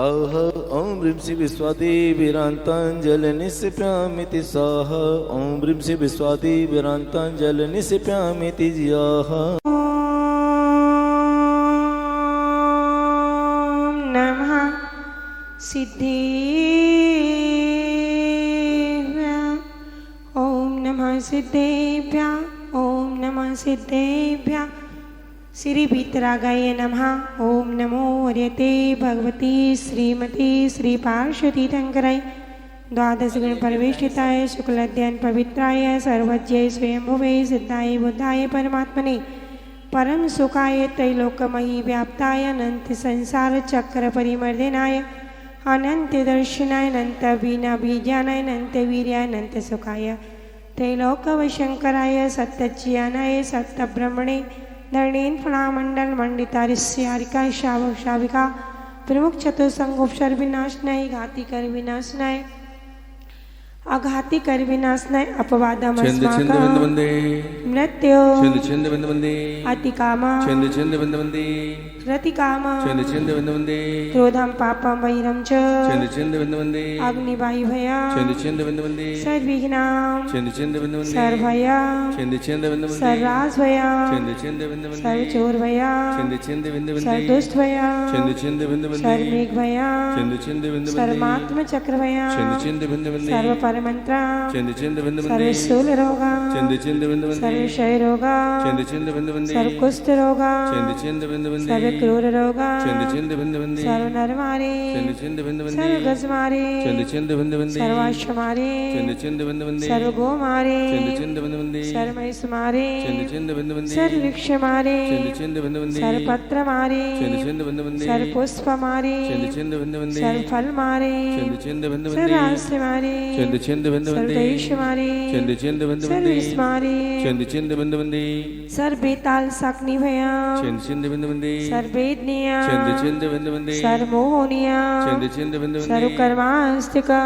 स्वाहा। ओम ह्रीं श्री विश्वादिवीरान्ताञ्जलिनिक्षिप्यामिति स्वाहा। ओम ह्रीं श्री विश्वादिवीरान्ताञ्जलिनिक्षिप्यामिति ज्याहा। सिद्धेभ्यः ओम नमः सिद्धेभ्यः ओम नमः सिद्धेभ्यः। श्री वीतरागाय नमः। ओम नमो हरये भगवती श्रीमती श्री पार्श्वती शंकराय द्वादश गण परिवेष्टिताय शुक्ल अध्ययन पवित्राय सर्वज्ञ स्वयंभुवे सिद्धाय बुद्धाय परमात्मने परम सुखाय त्रैलोकमयी व्याप्ताय अनंत संसार चक्र परिमर्दनाय अनंत दर्शनाय अनंत बीना बीजानाय अनंत वीर्याय अनंत सुखाय त्रैलोकवशंकराय सत्यज्ञानाय सत्यब्रह्मणे धरणीन फणामंडल मंडितारिष्यारिका शावक शाविका प्रमुख चतुसंगोपचार विनाशनाय घाती कर विनाशनाय अघाती कर विनाशनाय अपवादमस्माकं मृत्यु अतिकामा रतिकामा क्रोधं पापं वैरं च अग्निवायुभया सर्वविघ्नां सर्वभया सर्वराजभया सर्वचोरभया सर्वदुष्टभया सर्वमेघभया सर्वमात्मचक्रभया सर्वपरमन्त्रा सर्वशूलरोगा सर्वक्षयरोगा सर्वकुष्ठरोगा सर्वक्रूररोगा सर्वनरमारे सर्वगजमारे सर्वाश्वमारे सर्वगोमारे सर्वमहिषमारे सर्ववृक्षमारे सर्वपत्रमारे सर्वपुष्पमारे सर्वफलमारे सर्वाश्रमारे सर्वदेशमारे सर्वविस्मारे सर्वबेताल साग्निभया सर्वेदनीया सर्वमोहनीया सर्वकर्मास्तिका।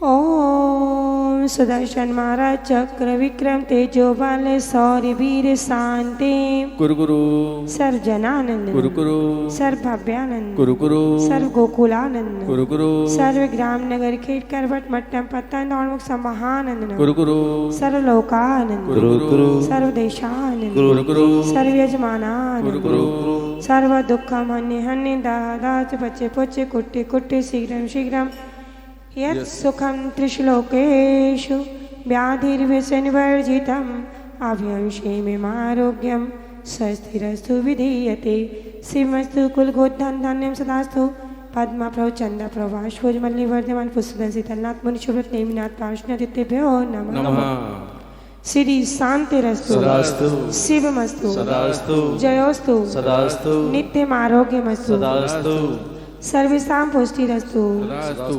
ओम सुदर्शन महाराज चक्र विक्रम तेजो बाल सौर्य वीर शांति गुरु गुरु सर्वजनानंद गुरु गुरु सर्वभव्यानंद गुरु गुरु सर्व गोकुलानंद गुरु गुरु सर्व ग्राम नगर खेत करवट मट्टम पत्तन दौड़मुख समाहानंद गुरु गुरु सर्वलोकानंद गुरु गुरु सर्वदेशानंद गुरु गुरु सर्वयजमानानंद गुरु सर्व दुःखम हन्य हन्य दादाच पचे पुचे कुट्टे कुट्टे शीघ्रं शीघ्रं यत् सुखं त्रिश्लोकेषु व्याधिर्व्यसनवर्जितम् अभ्यंशेमिमारोग्यं स्वस्तिरस्तु विधीयते। शिवमस्तु कुलगोधन धान्यं सदास्तु पद्मप्रभ चन्द्रप्रभ बाष्पोज्ज्वलनिवर्धमान पुष्पदं शीतलनाथ मुनिशुभ्रत नेमिनाथ पार्ष्वनाथिभ्यो नमः। श्री शांतिरस्तु सदास्तु शिवमस्तु सदास्तु जयोस्तु सदास्तु नित्यम आरोग्यमस्तु सदास्तु सर्वेषां पुष्टिरस्तु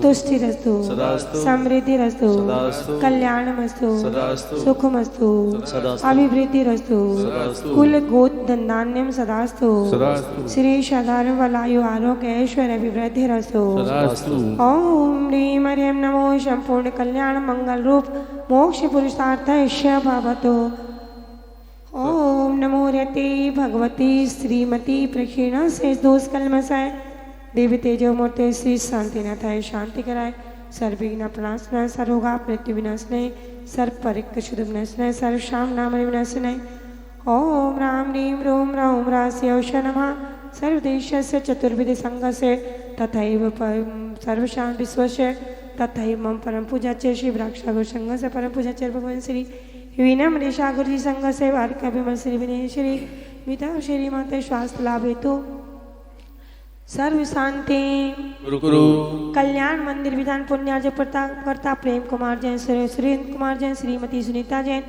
तुष्टिरस्तु समृद्धिरस्तु कल्याणमस्तु सुखमस्तु अभिवृद्धिरस्तु कुल गोत्रधान्यं सदास्तु श्री सदारं वलायु आरोग्य ऐश्वर्य अभिवृद्धिरस्तु। ओम ह्रीं ह्रीं नमो संपूर्ण कल्याण मंगल रूप मोक्ष पुरुषार्थस्य भवतु। ओम नमो रते भगवती श्रीमती प्रक्षीण से दोष कलमसाय देवी तेजो मूर्ति श्री शांतिनाथाय शांति कराय सर्वविघ्न प्रणाशनाय सर्वरोगा मृत्यु विनाशनाय सर्व परिक्र शुद्ध विनाशनाय सर्व शाम नाम विनाशनाय। ओम राम ह्रीं रोम राम रास्यौष नमः सर्वदेशस्य चतुर्विध संघस्य तथैव सर्वशां विश्वस्य तथैव मम परम पूजा च श्री वृक्षागुरु संघस्य परम पूजा च भगवान श्री वीणा गुरु जी संघस्य वारिका विमल श्री विनय श्री मिता श्री माता स्वास्थ्य लाभ हेतु सर्व शांति गुरु गुरु कल्याण मंदिर विधान पुण्यार्ज प्रताप प्रेम कुमार जैन सुरेंद्र कुमार जैन श्रीमती सुनीता जैन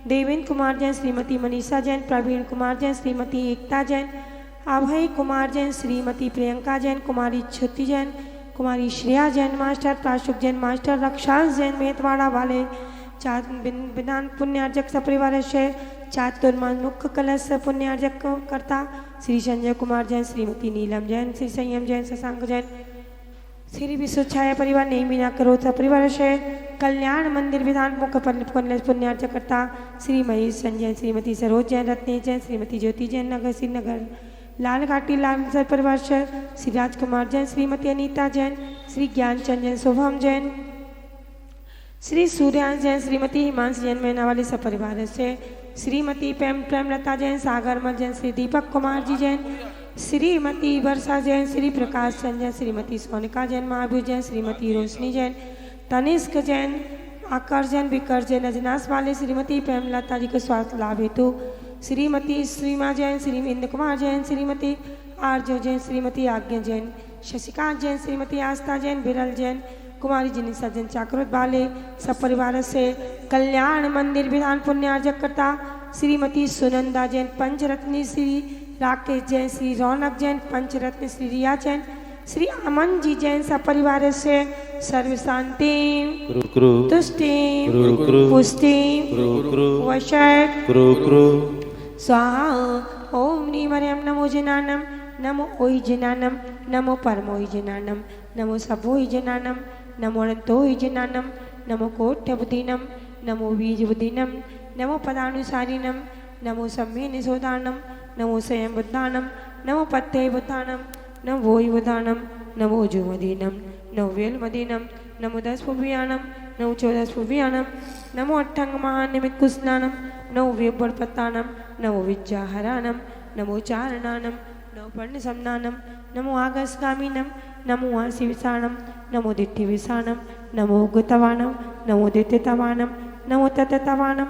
देवेंद्र कुमार जैन श्रीमती मनीषा जैन प्रवीण कुमार जैन श्रीमती एकता जैन अभय कुमार जैन श्रीमती प्रियंका जैन कुमारी छुट्टी जैन कुमारी श्रेया जैन मास्टर प्राशुक जैन मास्टर रक्षांश जैन मेतवाड़ा वाले विधान पुण्यार्जक सपरिवार से चातुर्मास मुख्य कलश पुण्यार्जक करता श्री संजय कुमार जैन श्रीमती नीलम जैन श्री संयम जैन शशांक जैन श्री विश्वछाया परिवार नेमीना करो सपरिवार से कल्याण मंदिर विधान मुख्य पुण्यार्जक करता श्री महेश संजय श्रीमती सरोज जैन रत्ने जैन श्रीमती ज्योति जैन नगर श्रीनगर लाल घाटी लाल सर परिवार श्री राजकुमार जैन, श्रीमती अनीता जैन, श्री ज्ञानचंद जैन, शुभम जैन, श्री सूर्यांश जैन, श्रीमती हिमांश जैन मैनावाली सपरिवार से, श्रीमती प्रेमलता जैन, सागरमल जैन, श्री दीपक कुमार जी जैन, श्रीमती वर्षा जैन, श्री प्रकाश चंद जैन, श्रीमती सोनिका जैन, महावीर जैन, श्रीमती रोशनी जैन, तनिष्क जैन, आकर जैन, विकर जैन, अजनास वाले, श्रीमती प्रेमलता जी के स्वास्थ्य लाभ हेतु श्रीमती श्रीमा जैन, श्री इंद्र कुमार जैन, श्रीमती आरजो जैन, श्रीमती आज्ञा जैन, शशिकांत जैन, श्रीमती आस्था जैन, बिरल जैन, कुमारी जिनिसा जैन, चाकरोत वाले सब परिवार से कल्याण मंदिर विधान पुण्यार्जकर्ता श्रीमती सुनंदा जैन, पंचरत्नी श्री राकेश जैन, श्री रौनक जैन, पंचरत्न श्री रिया जैन, श्री अमन जी जैन सब परिवार से सर्व शांति तुष्टि पुष्टि वशत स्वाहा। ओम नीमर्यम नमो जिनानम, नमो ओहि जिनानम, नमो परमोहि जिनानम, नमो सबोहि जिनानम, नमो अनंतोहि जिनानम, नमो कोट्यबुद्धीनम, नमो बीजबुद्धीनम, नमो पदानुसारिणम, नमो सम्मे निशोदानम, नमो स्वयं बुद्धानम, नमो पत्ते बुद्धानम, नमो वोहि बुद्धानम, नमो जुमदीनम, नमो वेलमदीनम, नमो 10 पुव्यानम, नमो 14 पुव्यानम, नमो अट्ठंग महानिमित कुस्नानम, नमो वेबड़पत्तानम, नमो विद्याहरानम, नमो चारणानम, नमो पर्णसमनानम, नमो आगस्गामीनम, नमो आशीविसाणम, नमो दिट्ठिविसाणम, नमो गुतवानम, नमो दिट्ठितवानम, नमो तततवानम,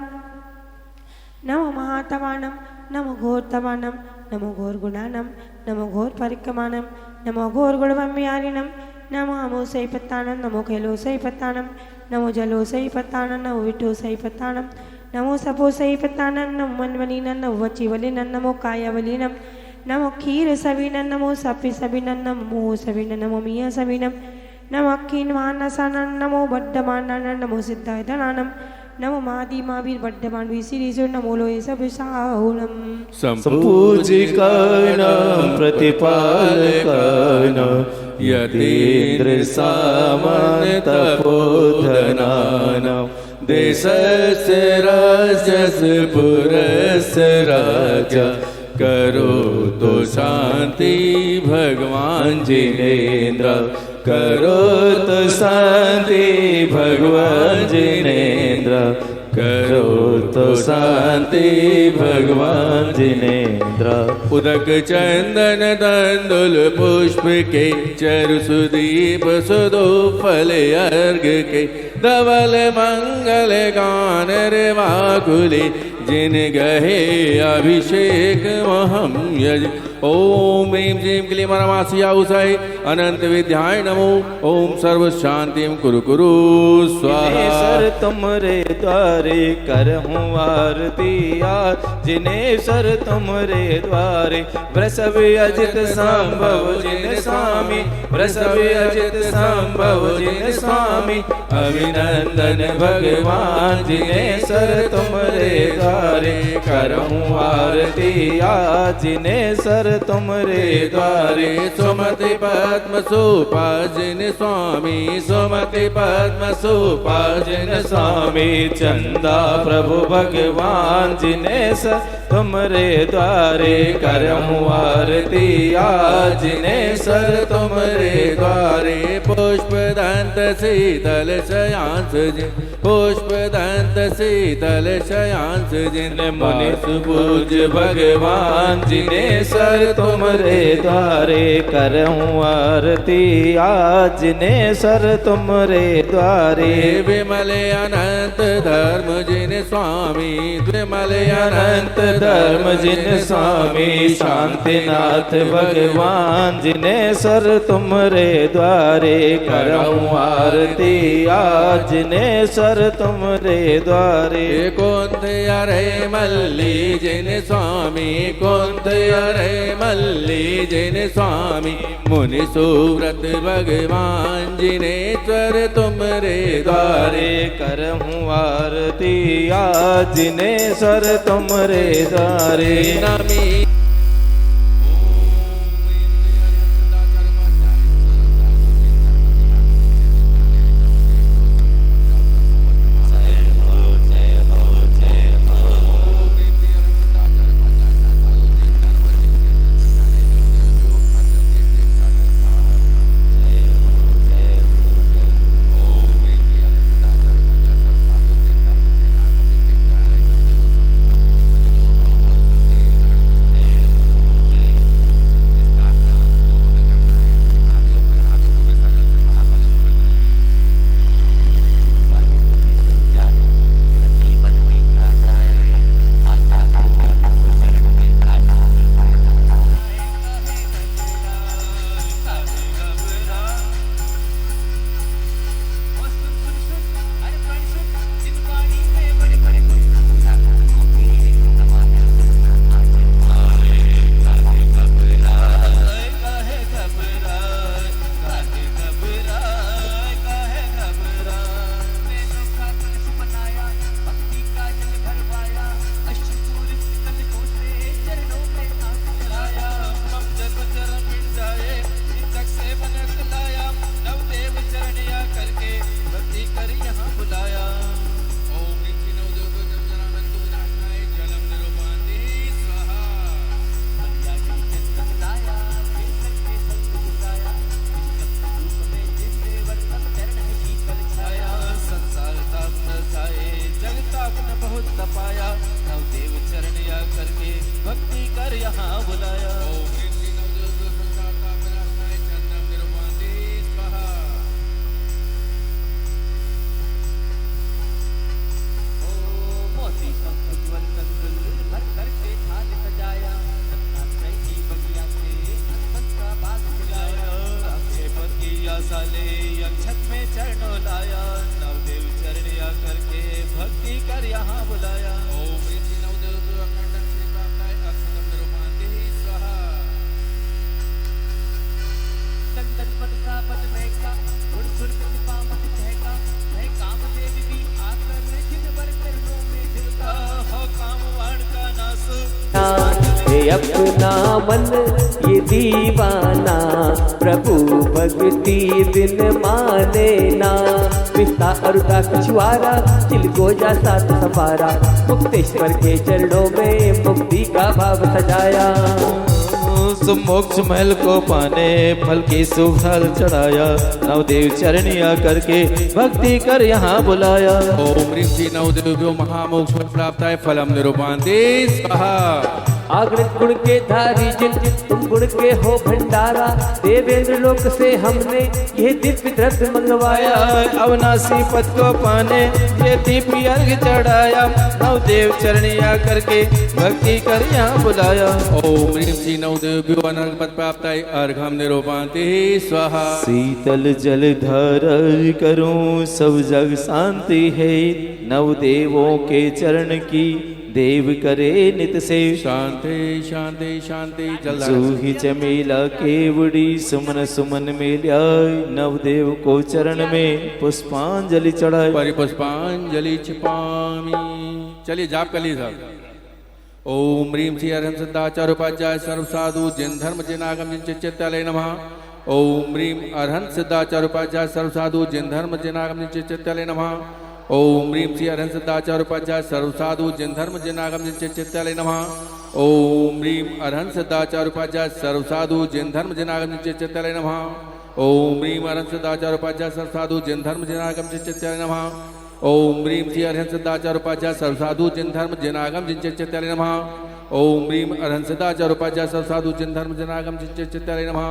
नमो महातवानम, नमो घोरतवानम, नमो घोर गुणानम, नमो घोर परिक्रमानम, नमो घोर गुणवम्यारिणम, नमो अमोसई पत्तानम, नमो कैलोसई पत्तानम, नमो जलोसई पत्तानम, नमो विठोसई पत्तानम, नमो सपोसई पत्तानम, नमो मनवलीनम, नमो वचिवलिनम, नमो कायवलिनम, नमो क्षीर सविनम, नमो सपि सविनम, नमो सविनम, नमो मिया सविनम, नमो अक्षीण मानसानम, नमो बड्डमानम, नमो सिद्धायतनानम, नमो मादी महावीर बड्डमान विशिरीशो, नमो लोये सविशाहुणम संपूजिकानां प्रतिपालकानां यतीन्द्र सामन्त तपोधनानां देशस्य राज्यस्य पुरस्य राजा करोतु शांति भगवान जिनेन्द्र करोतु शांति भगवान जिनेन्द्र करोतु शांति भगवान जिनेन्द्र। उदक चंदन तंदुल पुष्प के चरु सुदीप सुदो फल अर्घ के धवल मंगल गान रे वाकुले जिन गहे अभिषेक महम यज। ओम ह्रीं श्रीं क्लीं परमासिया उषाय अनंत विद्याय नमो। ओम सर्व शांतिं कुरु कुरु स्वाहा। सर तुमरे द्वारे करहूँ आरती आज, जिने सर तुमरे द्वारे वृषभ अजित संभव जिन स्वामी, वृषभ अजित संभव जिन स्वामी, अभिनंदन भगवान जिने सर तुमरे द्वारे करहूँ आरती आज, जिने सर तुमरे द्वारे। सुमति पद्म सुपाजिन स्वामी, सुमति पद्म सुपाजिन स्वामी, चंदा प्रभु भगवान जिने सर तुमरे द्वारे करहूँ आरती आज, जिने सर तुमरे द्वारे। पुष्प दंत शीतल शयांस जिन, पुष्प दंत शीतल शयांस जिन, मुनि सुपूज भगवान जिने सर तुमरे द्वारे करहूँ आरती आज, जिने सर तुमरे द्वारे। विमल अनंत धर्म जिन स्वामी, विमल अनंत धर्म जिन स्वामी, शांतिनाथ भगवान जिने सर तुमरे द्वारे करहूँ आरती आज, जिने सर तुमरे द्वारे। कुंथ अरे मल्ली जिन स्वामी, कुंथ अरे मल्ली जिन स्वामी, मुनि सुव्रत भगवान जिनेश्वर तुमरे द्वारे करहूँ आरती आज, जिने सर तुमरे द्वारे। नमी चाले अक्षत में चरणों लाया, नवदेव चरणिया करके भक्ति कर यहाँ बुलाया। ओम ह्रीं श्री नवदेव अखंडन श्री प्राप्ताय अक्षतम निरूपान्ते स्वाहा। दंदन मनसा पद महका, गुण सुर कृपा मत कहका, मैं कामदेव भी आकर जिन वर चरणों में झुका। हो काम वाण का नास ये अपना मन ये दीवाना, प्रभु भक्ति बिन माने ना। पिता अरुता पिछवारा, चिल गोजा सात सवारा, मुक्तेश्वर के चरणों में मुक्ति का भाव सजाया। मोक्ष महल को पाने फल की सुफल चढ़ाया, नवदेव चरणिया करके भक्ति कर यहाँ बुलाया। ओम ह्रीं श्री नवदेव्यो महामोक्ष प्राप्ताय फलम निरूपान्ते स्वाहा। आगणित गुण के धारी जिन तुम गुण के हो भंडारा, देवेंद्र लोक से हमने ये दिव्य द्रव्य मंगवाया। अविनाशी पद को पाने ये दीपी अर्घ चढ़ाया, नवदेव चरणिया करके भक्ति कर यहाँ बुलाया। ओम ह्रीं श्री नवदेव्यो अनर्घ पद प्राप्ताय अर्घम निरूपान्ते स्वाहा। शीतल जल धारा करूं सब जग शांति है, नवदेवों के चरण की देव करे नित से। शांति शांति शांति जल जूही चमेला केवड़ी सुमन सुमन में ल्याय, नवदेव को चरण में पुष्पांजलि चढ़ाई। परिपुष्पांजलि छिपामी। चलिए जाप कर ली साहब। ओम ह्रीं श्री अरहं सिद्धाचार्य उपाध्याय सर्व साधु जिन धर्म जिन आगम जिन चित्तालय नमः। ओम ह्रीं अरहं सिद्धाचार्य उपाध्याय सर्व साधु जिन धर्म जिन आगम जिन चित्तालय नमः। ओम ह्रीं श्री अरहं सिद्धाचार्य उपाध्याय सर्व साधु जिन धर्म जिन आगम जिन चित्तालय नमः। ओम ह्रीं अरहं सिद्धाचार्य उपाध्याय सर्व साधु जिन धर्म जिन आगम जिन चित्तालय नमः। ओम ह्रीं अरहं सिद्धाचार्य उपाध्याय सर्व साधु जिन धर्म जिन आगम जिन चित्तालय नमः। ओम ह्रीं श्री अरहं सिद्धाचार्य उपाध्याय सर्व साधु जिन धर्म जिन आगम जिन चित्तालय नमः। ओम ह्रीं अरहं सिद्धाचार्य उपाध्याय सर्व साधु जिन धर्म जिन आगम जिन चित्तालय नमः।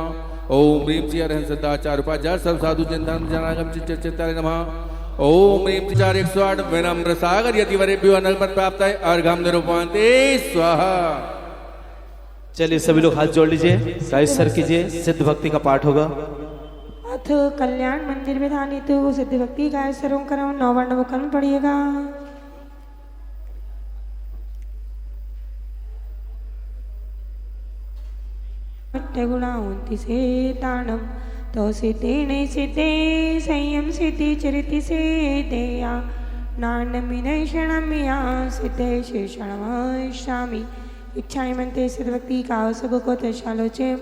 ओम ह्रीं श्री अरहं सिद्धाचार्य उपाध्याय सर्व साधु जिन धर्म जिन आगम जिन चित्तालय नमः। ओम ह्रीं 408 विनम्र सागर यतिवरेभ्यो अनर्घ पद प्राप्ताय अर्घम निरूपान्ते स्वाहा। चलिए सभी लोग हाथ जोड़ लीजिए, गाइस सर कीजिए, सिद्ध भक्ति का पाठ होगा। अथ कल्याण मंदिर विधानित सिद्ध भक्ति गाय सरों करम नौवर्ण मुकन पढ़िएगा। गुणावंती से ताणम तो सिद्धेने सिद्धे संयम सिद्धि चरिति से देया नानमिनय क्षणमिया सिद्धे शेषणमश्यामि। इच्छाएं मनते सिद्ध भक्ति का सुगो तशालोचे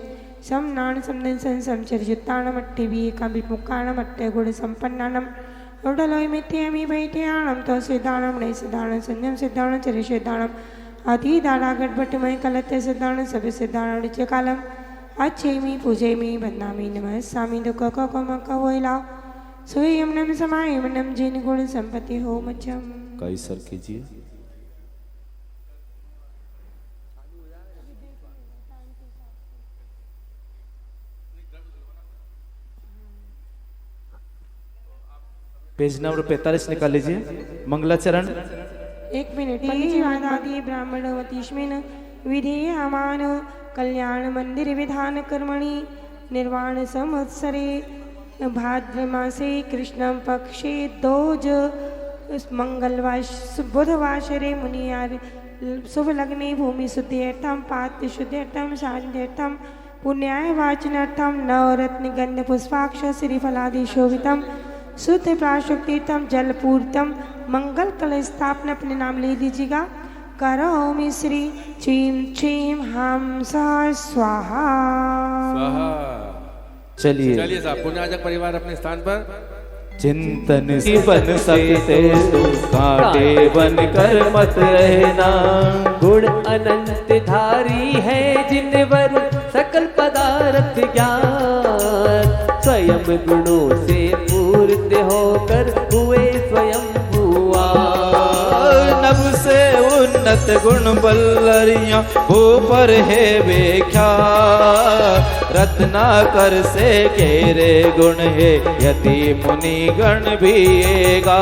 सम नान समदन संचरिताणम अट्टे भी एकम विमुक्ताणम अट्टे गुण संपन्नानम उडलोय मिथ्यामि बैठ्याणम तो सिद्धाणम ने सिद्धाणम संयम सिद्धाणम चरि सिद्धाणम आदि दाड़ा गटभटमय कलते सिद्धाणम सब सिद्धाणम नित्य कालम अच्छेमी पूजेमी बदनामी नमस्सामी दुख कवैला सोयम नम समायम नम जिन गुण संपत्ति हो मचम। गाइस सर कीजिए। पेज नंबर 45 निकाल लीजिए, मंगलाचरण। एक मिनट। आदि ब्राह्मणवतीष्मेन विधेयमान कल्याण मंदिर विधान कर्मणि निर्वाण संवत्सरे भाद्रमासे कृष्ण पक्षे दोज मंगलवार बुधवासरे मुनियार शुभ लग्ने भूमि शुद्ध्यर्थम पात्र शुद्ध्यर्थम सान्ध्यर्थम पुण्याय वाचनार्थम नवरत्न गंध पुष्पाक्ष श्रीफलादि शोभितम शुद्ध प्राशुक्तितम जलपूर्तम मंगल कल स्थापना अपने नाम ले लीजिएगा। करोमि श्री चीम चीम हम स्वाहा। चलिए साहब पुण्याजक परिवार अपने स्थान पर। चिंतन बन सकते तो कांटे बन कर मत रहना, गुण अनंत धारी है जिनवर सकल पदार्थ ज्ञान, स्वयं गुणों से पूर्ण होकर हुए स्वयं भुआ। नभ से उन्नत गुण बल्लरिया ऊपर है व्याख्या, रत्नाकर से घेरे गुण है यति मुनि गण भी गा।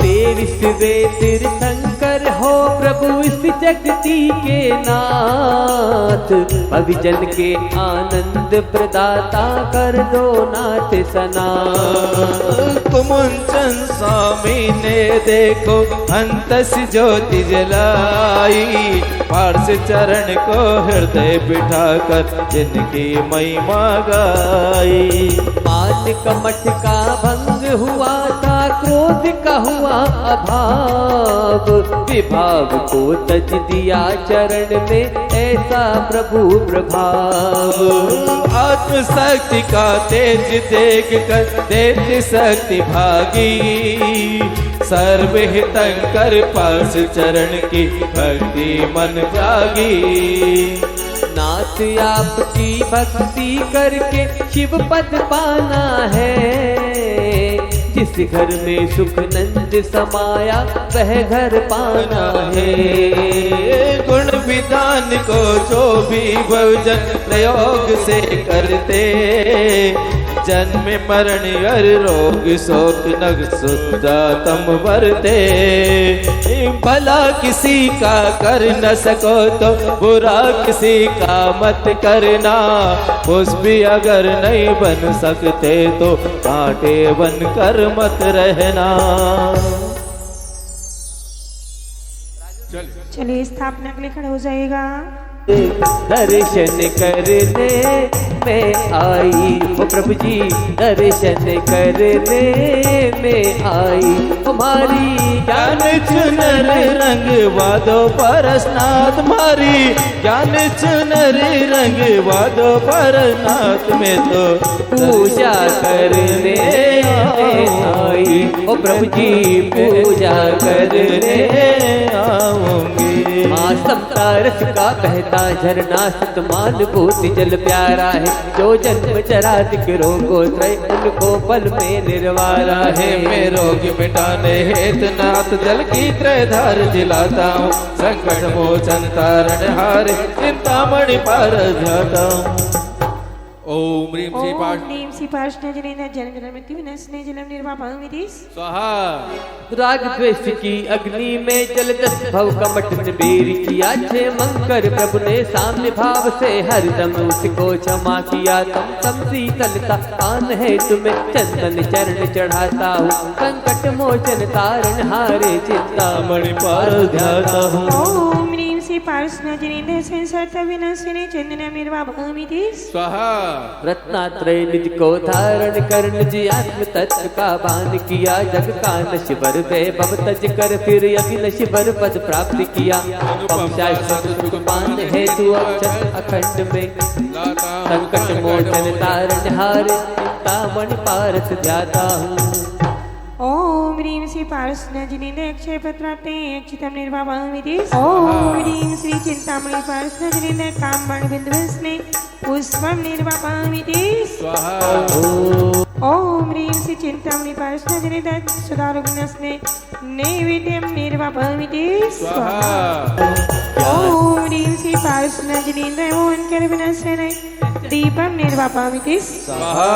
तेविस वे तीर्थंकर सुंदर हो प्रभु इस जगती के नाथ, भविजन के आनंद प्रदाता कर दो नाथ सनाथ। कुमुंचन स्वामी ने देखो अंतस ज्योति जलाई, पार्श चरण को हृदय बिठाकर जिनकी महिमा गाई। मान कमठ का भंग हुआ था, क्रोध का हुआ अभाव, विभाव को तज दिया चरण में ऐसा प्रभु प्रभाव। आत्मशक्ति का तेज देख कर दैत्य शक्ति भागी, सर्वहितंकर पार्श चरण की भक्ति मन जागी। नाथ आपकी भक्ति करके शिव पद पाना है, जिस घर में सुख नंद समाया वह घर पाना है। गुण विधान को जो भी बहुजन प्रयोग से करते, जन्म मरण हर रोग शोक नग सुदातम वरते। भला किसी का कर न सको तो बुरा किसी का मत करना, उस भी अगर नहीं बन सकते तो कांटे बन कर मत रहना। चलिए स्थापना के लिए खड़े हो जाएगा। दर्शन करने में आई ओ प्रभु जी, दर्शन करने में आई हमारी ज्ञान चुनर रंग वादो परसनाथ मारी, ज्ञान चुनर रंग वादो परसनाथ में तो पूजा करने आई ओ प्रभु जी, पूजा करने आऊंगी। माँ समता रस का बहता झरना सतमान भूति जल प्यारा है, जो जन्म जरादिक रोगो त्रय उनको पल में निर्वारा है। मैं रोग मिटाने हेतु नाथ जल की त्रय धार जिलाता हूँ, संकट मोचन तारण हारे चिंतामणि पार जाता हूँ। ओम ह्रीं श्री ओम पार्श ह्रीं श्री पार्श्वनाथजनेन जन्म जन्म मृत्यु विनाशने जलम निर्वापयमिति। स्वाहा। राग द्वेष की अग्नि में जल दस भव कमट में बेर किया, छे मंकर प्रभु ने सामने भाव से हरदम उसको क्षमा किया। तम शीतलता पान है तुम्हें चंदन चरण चढ़ाता हूँ, संकट मोचन तारण हारे चिंतामणि पार जाता हूँ। ओम ह्रीं श्री पार्श्वनाथजनेन संसार विनाशने चंदन निर्वापयमिति। स्वाहा। रत्नात्रय निज को धारण कर निज आत्म तत्व का भान किया, जग का नश्वर वैभव तज कर फिर अभिनश वर पद प्राप्त किया। पान है तू अक्षत अखंड में, संकट मोचन तारण हार चिंतामणि पारस ध्याता हूँ। ओम ह्रीं श्री पार्श्वनाथजनेन अक्षय पत्राप्ते अक्षितं निर्वापयमिति। ओम ह्रीं श्री चिंतामणि पार्श्वनाथजनेन कामबाण बिंदुवस्ने पुष्पं निर्वापयमिति। स्वाहा। ओम ह्रीं श्री चिंतामणि पार्श्वनाथजनेन सुधारुग्नस्ने नैवेद्यं निर्वापयमिति। स्वाहा। ओम ह्रीं श्री पार्श्वनाथजनेन मोहनकरविनाशने दीपं निर्वापयमिति। स्वाहा।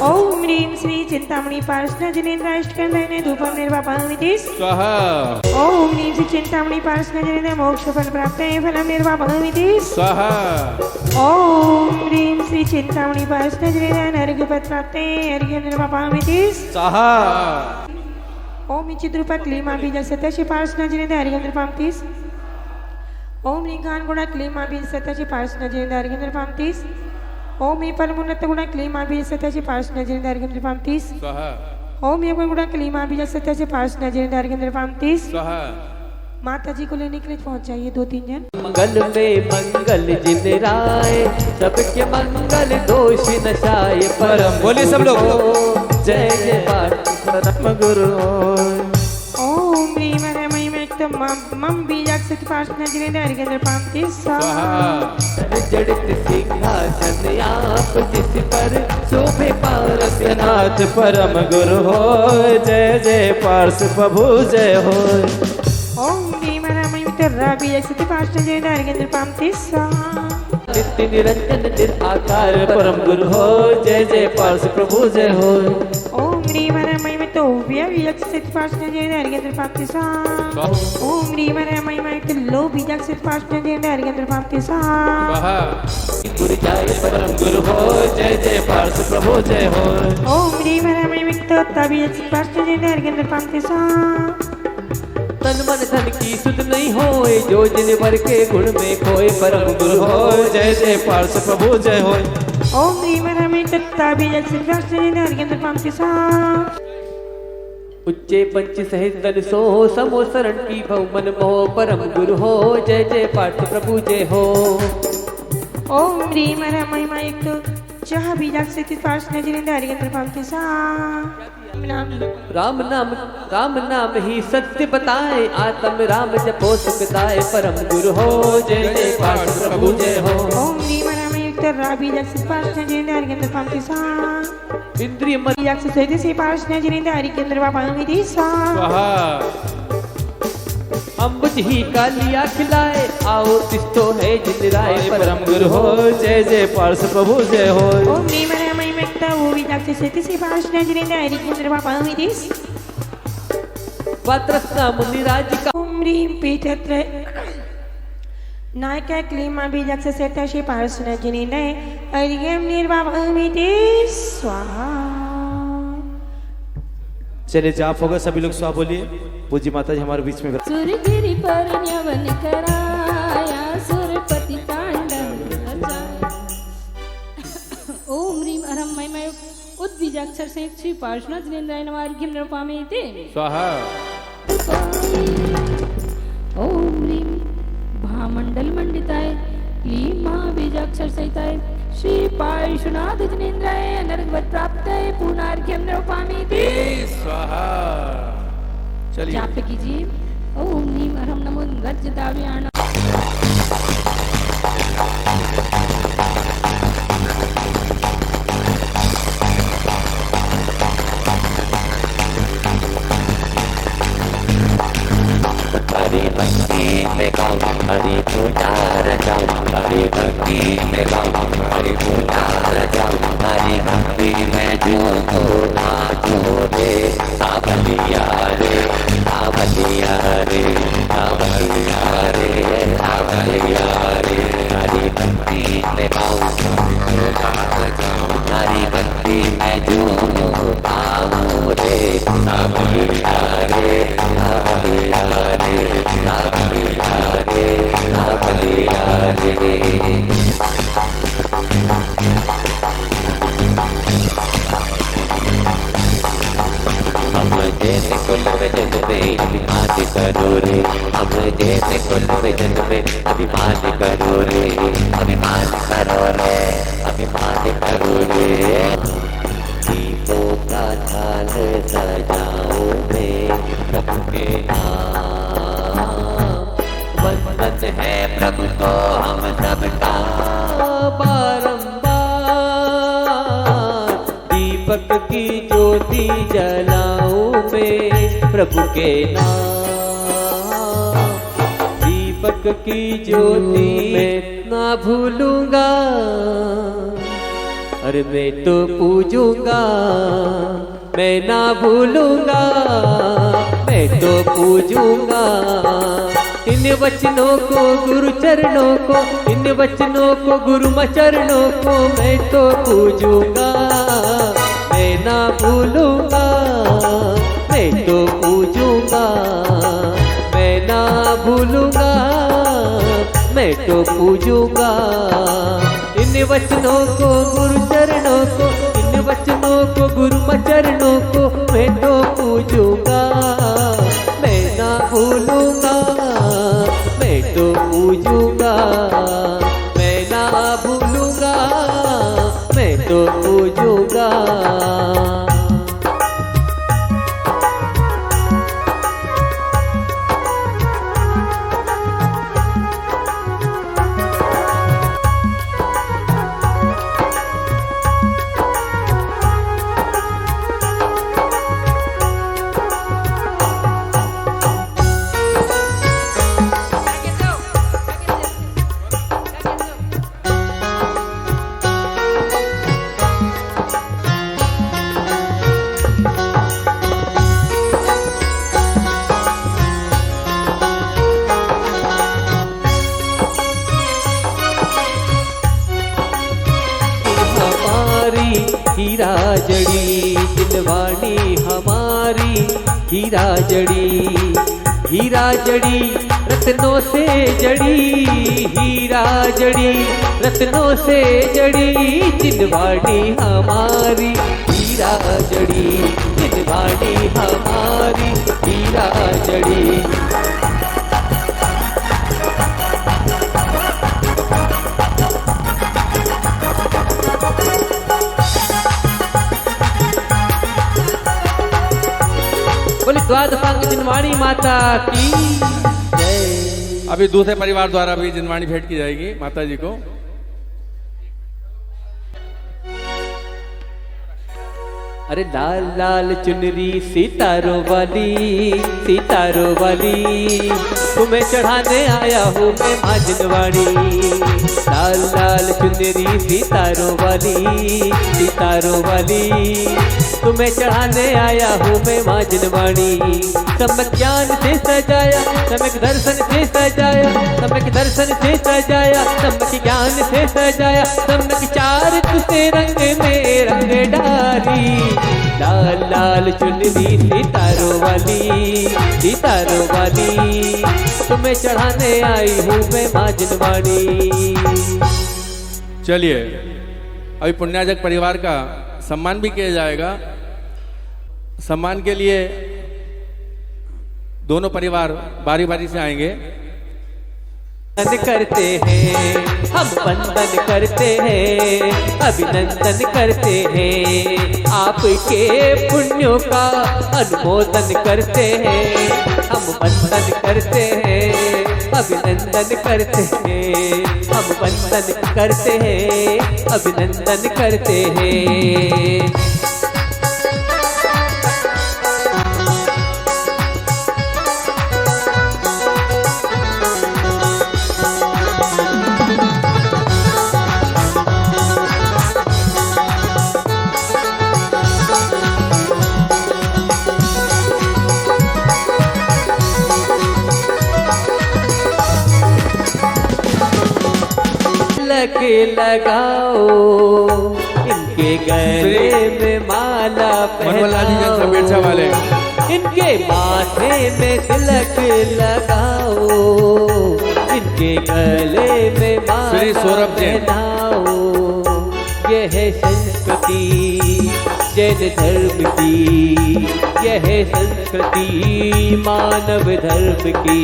ओम ह्रीं श्री चिंतामणि पार्श्वनाथजनेन अष्टकंदने धूपं निर्वापयमिति। स्वाहा। ओम ह्रीं श्री चिंतामणि पार्श्वनाथजनेन मोक्षफल प्राप्ते फलं निर्वापयमिति। स्वाहा। ओम ह्रीं श्री चिंतामणि पार्श्वनाथजनेन अर्घ्यपद प्राप्ते अर्घ्यं निर्वापयमिति। स्वाहा। ओम चिद्रूपा क्लीमा बीज सत्यशि पार्श्वनाथजनेन अर्घ्यं निर्वापयमिति। ओम ह्रीं गानगुणा क्लीमा बीज सत्यशि पार्श्वनाथजनेन अर्घ्यं निर्वापयमिति। ओम ह्रीं परमुन्नत गुणा क्लीमा बीज सत्यशि पार्श्वनाथजनेन अर्घ्यं निर्वापयमिति। स्वाहा। ओम ह्रीं गुणा क्लीमा बीज सत्यशि पार्श्वनाथजनेन अर्घ्यं निर्वापयमिति। स्वाहा। माता जी को लेने के लिए पहुंच जाइए 2-3 जन। मंगल में मंगल जिन राय, सबके मंगल दोष नशाय परम। बोलिए सब लोग। जय जय परम गुरु। ओम ह्रीं मरमयि मम बीजाक्षत पार्श्वनाथजनेन अर्घ्यं निर्वापयमिति। स्वाहा। जड़ित सिंहासन आप जिस पर शोभे पारस नाथ परम गुरु हो, जय जय पार्श प्रभु जय हो। ओम ह्रीं मरमयि मितुर्रा बीजाक्षत पार्श्वनाथजनेन अर्घ्यं निर्वापयमिति। स्वाहा। नित्य निरंजन निराकार परम गुरु हो, जय जय पार्श प्रभु जय हो। ओम ह्रीं मरमयि मितु लोभ्य बीजक सिद्धपाष्ण जय हरिकेंद्र प्राप्ति सा ओम ह्रीम महिमायुक्त लोभ बीजक सिद्धपाष्ण जय हरिकेंद्र प्राप्ति सा गुरु जाय परम गुरु हो जय जय पार्थ प्रभु जय हो ओम ह्रीम महिमायुक्त बीजक सिद्धपाष्ण जय हरिकेंद्र प्राप्ति सा तन मन धन की सुध नहीं होए जो जिन वर के गुण में खोए परम गुरु हो जय जय पार्थ प्रभु जय हो ओम ह्रीम महिमायुक्त बीजक सिद्धपाष्ण जय हरिकेंद्र प्राप्ति सा उच्चे पंच सहित तन सो समो शरण की भव मन मोह परम गुरु हो जय जय पार्थ प्रभु जय हो ओम ह्रीम महिमायुक्त जहाँ बीजक सिद्धपाष्ण जय हरिकेंद्र प्राप्ति सा राम नाम ही सत्य बताए आत्म राम जपो सुखदाय परम गुरु हो जय जय पार्थ प्रभु जय हो ओम ह्रीम महिमायुक्त बीजक सिद्धपाष्ण जय हरिकेंद्र प्राप्ति सा इंद्रिय मन बीजक सिद्धपाष्ण जय हरिकेंद्र प्राप्ति सा अम्बुज ही कालिया खिलाए आओ तिस्तो है जिन राय परम गुरु हो जय जय पार्थ प्रभु जय हो ओम ह्रीम महिमायुक्त वो बीजक सिद्धपाष्ण जय हरिकेंद्र प्राप्ति वात्रस्ना मुनिराज का ओम ह्रीम पीठत्र नायक क्लीमा बीजक से सेतशी पार्श्व जनिने हरिकें निर्वापमिति स्वाहा। चलिए जाप होगा सभी लोग स्वाहा बोलिए पूजी माता जी हमारे बीच में सुरगिरि पर न्यवन कराया सुरपति तांडव रचाया। ओम ह्रीम अरहम महिमायुक्त उद्बीजाक्षर से श्री पार्श्वनाथ जिनेन्द्राय नमः हरिकें निर्वापमिति स्वाहा। ओम ह्रीम भामंडल मंडिताय क्लीं महाबीजाक्षर सहिताय श्री पार्श्वनाथ जिनेन्द्राय नरकवत प्राप्ताय पूर्णार्घ्यं निरूपयामि स्वाहा। चलिए जाप कीजिए ओम ह्रीम अरहम नमो गर्जदाव्यान हरि भक्ति में गाओ हरि पूजा रचाओ हरि भक्ति में गाओ हरि पूजा रचाओ हरि भक्ति में जो हो नाचो रे सावलिया रे सावलिया रे सावलिया रे सावलिया रे हरि भक्ति में गाओ हरि भक्ति में जो हो नाचो रे सावलिया रे सावलिया रे हम जैसे कुल में जन्मे अभिमान करो रे हम जैसे कुल में जन्मे अभिमान करो रे अभिमान करो रे अभिमान करो रे दीपों का थाल सजाओ रे प्रभु के नाम वंदन है प्रभु को हम सबका बारंबार दीपक की ज्योति जलाऊं मैं प्रभु के नाम दीपक की ज्योति मैं ना भूलूंगा अरे मैं तो पूजूंगा मैं ना भूलूंगा मैं तो पूजूंगा इन वचनों को गुरु चरणों को इन वचनों को गुरु चरणों को मैं तो पूजूंगा मैं ना भूलूंगा मैं तो पूजूंगा मैं ना भूलूंगा मैं तो पूजूंगा इन वचनों को गुरु चरणों को इन वचनों को गुरु चरणों को मैं तो पूजूंगा मैं ना भूलूंगा मैं तो पूजूंगा मैं ना भूलूंगा मैं तो पूजूंगा जिनवाणी हमारी हीरा जड़ी रत्नों से जड़ी, हीरा जड़ी रत्नों से जड़ी, जिनवाणी हमारी हीरा जड़ी, जिनवाणी हमारी हीरा जड़ी। बोले द्वादशांग जिनवाणी माता की जय। अभी दूसरे परिवार द्वारा भी जिनवाणी भेंट की जाएगी माता जी को। अरे लाल लाल चुनरी सितारों वाली, सितारों वाली तुम्हें चढ़ाने आया हूँ मैं माँ जिनवाणी। लाल लाल चुनरी सितारों वाली, सितारों वाली तुम्हें चढ़ाने आया हूँ मैं माँ जिनवाणी। सम्यक ज्ञान से सजाया, सम्यक दर्शन से सजाया, सम्यक दर्शन से सजाया, सम्यक ज्ञान से सजाया, सम्यक चार तुझे रंग में रंग डाली। लाल लाल चुनरी सितारों वाली, सितारों वाली तुम्हें चढ़ाने आई हूँ मैं माँ जिनवाणी। चलिए अभी पुण्याजक परिवार का सम्मान भी किया जाएगा। सम्मान के लिए दोनों परिवार बारी बारी से आएंगे। वंदन करते हैं हम, वंदन करते हैं, अभिनंदन करते हैं, आपके पुण्यों का अनुमोदन करते हैं। हम वंदन करते हैं, अभिनंदन करते हैं, हम वंदन करते हैं, अभिनंदन करते हैं। तिलक लगाओ, इनके गले में माला पहनाओ, वाले इनके माथे में तिलक लगाओ, इनके गले में माला पहनाओ। यह है संस्कृति जैन धर्म की, यह है संस्कृति मानव धर्म की।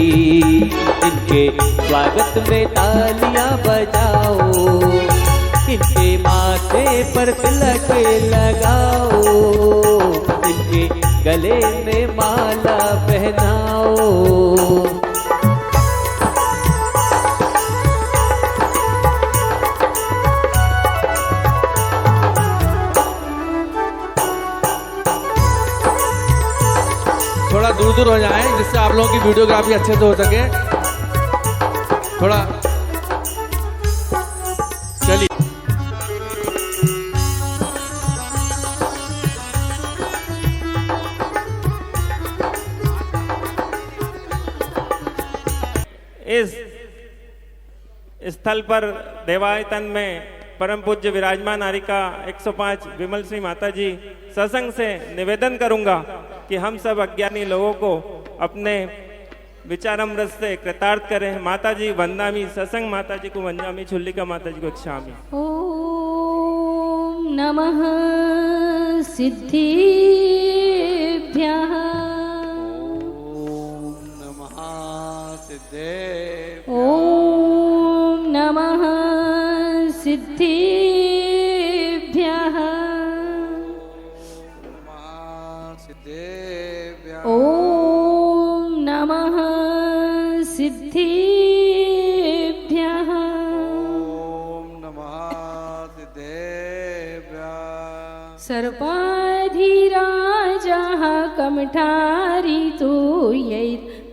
इनके स्वागत में तालियां बजाओ, इनके माथे पर तिलक लगाओ, इनके गले में माला पहनाओ। थोड़ा दूर दूर हो जाएं जिससे आप लोगों की वीडियोग्राफी अच्छे से हो सके। थोड़ा चलिए इस स्थल पर देवायतन में परम पूज्य विराजमान नारिका 105 विमल श्री माता जी सत्संग से निवेदन करूंगा कि हम सब अज्ञानी लोगों को अपने विचारमृत से कृतार्थ करें। माता जी वंदामी, सत्संग माता जी को वंदामी, छुल्लिका माता जी को इच्छामी। ओम नमः सिद्धिभ्यः, ओम नमः सिद्धिभ्यः, ओम नमः सिद्धिभ्यः, सर्वाधिराजः कमठारितो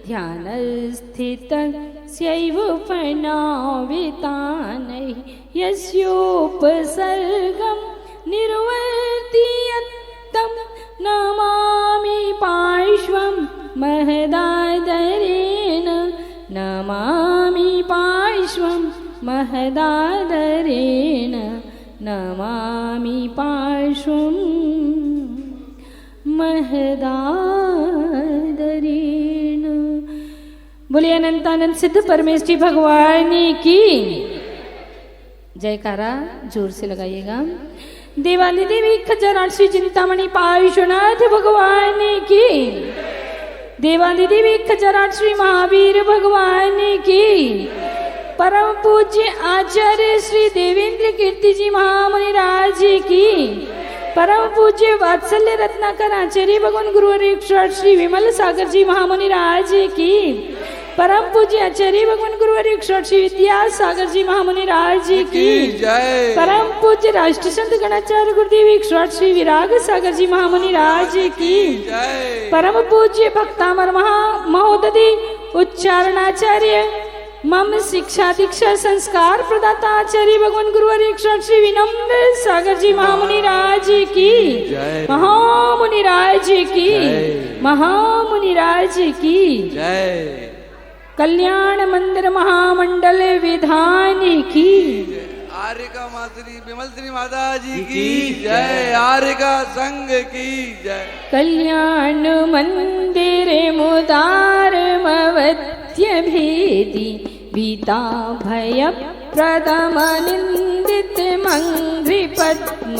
ध्यानस्थितस्यैव फनावितानैः, यस्योपसर्गं निर्वर्तियत्तं नमामि पार्श्वं महदादरेण, नमामि पार्श्वं महदादरेण, नमामि पार्श्वं महदादरेण। बोलिए अनंतानंद सिद्ध परमेश्वरी भगवान की जयकारा जोर से लगाइएगा। देवाली देवी खजराट श्री चिंतामणि पार्श्वनाथ भगवान की। देवाली देवी खजराट श्री महावीर भगवान की। परम पूज्य आचार्य श्री देवेंद्र कीर्ति जी महामुनि राज की। परम पूज्य वात्सल्य रत्नाकर आचार्य भगवान गुरुवर श्री विमल सागर जी महामुनि राज की। परम पूज्य आचार्य भगवान गुरुवर श्री विद्यासागर जी महामुनि राज की जय। परम पूज्य राष्ट्र संत गणाचार्य गुरुदेव श्री विराग सागर जी महामुनि राज की जय। परम पूज्य भक्तामर महोदधि उच्चारणाचार्य मम शिक्षा दीक्षा संस्कार प्रदाता आचार्य भगवान गुरुवर श्री विनम्र सागर जी महामुनि राज की महामुनि राज की महामुनि राज की जय। कल्याण मंदिर महामंडल विधान की आर्यका मातरी विमल श्री माता जी की जय। आर्यका संघ की जय। कल्याण मंदिर मुदार मवत्य भेदी भीता भय प्रदम निंदित मंघ्रि पद्म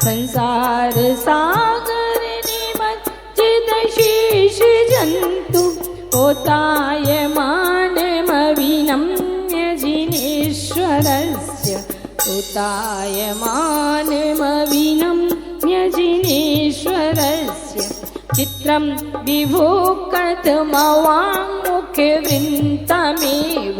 संसार सागर निमज्जित शेष जंतु होताय मानमविनम्य जिनेश्वरस्य होताय मानमविनम्य जिनेश्वरस्य चित्रं विभोकतमवाङ्मुखवृन्तमेव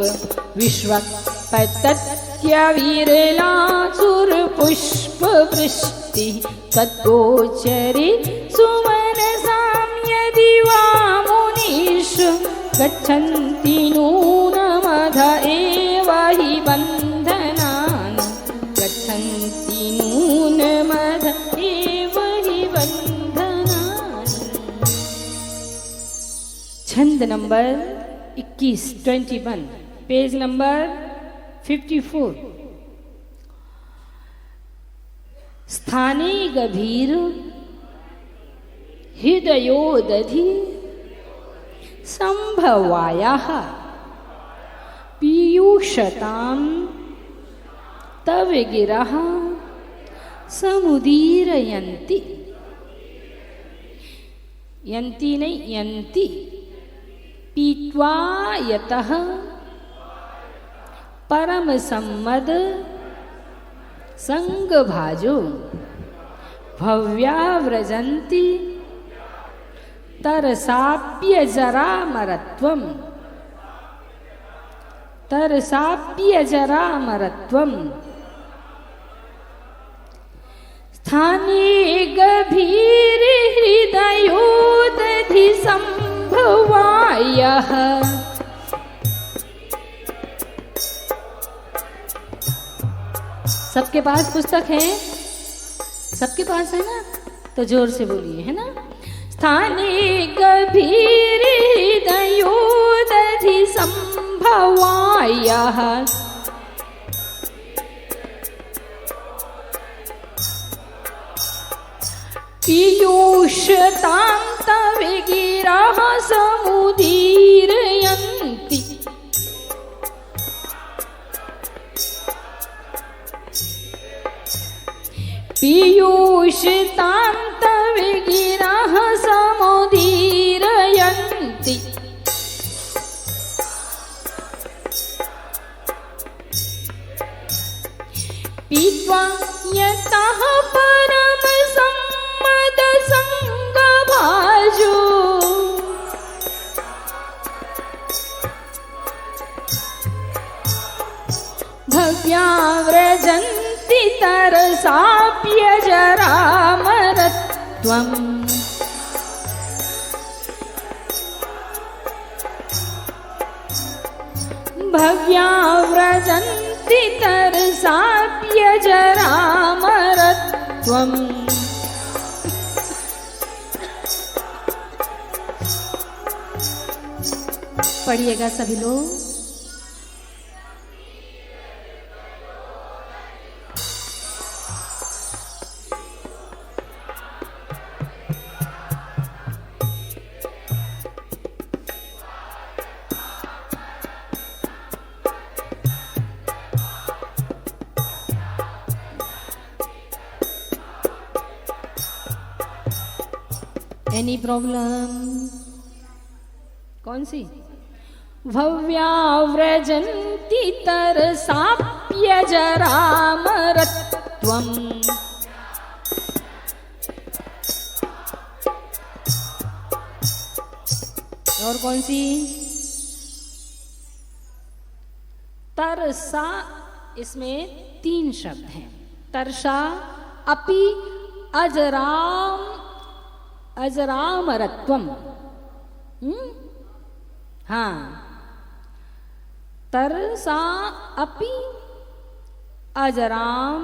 विश्वपतत्यविरलासुरपुष्पवृष्टि तद्गोचरे सुमनसां यदि वा मुनीषु गच्छन्ति नूनमध एव हि बन्धनान् गच्छन्ति नूनमध एव हि बन्धनान्। छंद नंबर 21 पेज नंबर 54। स्थाने गभीर हृदयोदधि संभवायाः पीयूषतां तव गिरः समुदीरयन्ति। यन्ति नहीं यन्ति पीत्वा यतः परम सम्मद संग भाजो भव्या व्रजन्ति तरसाप्य जरामरत्वम तरसाप्य जरामरत्वम। स्थाने गभीर हृदयोदधि संभवायः सबके पास पुस्तक है? सबके पास है ना? तो जोर से बोलिए, है ना? स्थाने गभीर हृदयोदधि संभवायः पीयूषतां तव गिरः समुदीरयन्ति। पीयूषतां तव गिरः समुदीरयन्ति। पीत्वा यतः परम सम्मद संग भाजो भव्या व्रजन्ति तरसाप्य जरामरत्वम्। भव्या व्रजन्ति तरसाप्य जरामरत्वम्। पढ़िएगा सभी लोग। Any problem? कौन सी? भव्या व्रजन्ति तरसाप्यजरामरत्वम्। और कौन सी? तरसा, इसमें 3 शब्द हैं। तरसा, अपि, अजरामरत्वम। हाँ, तरसा अपि अजराम,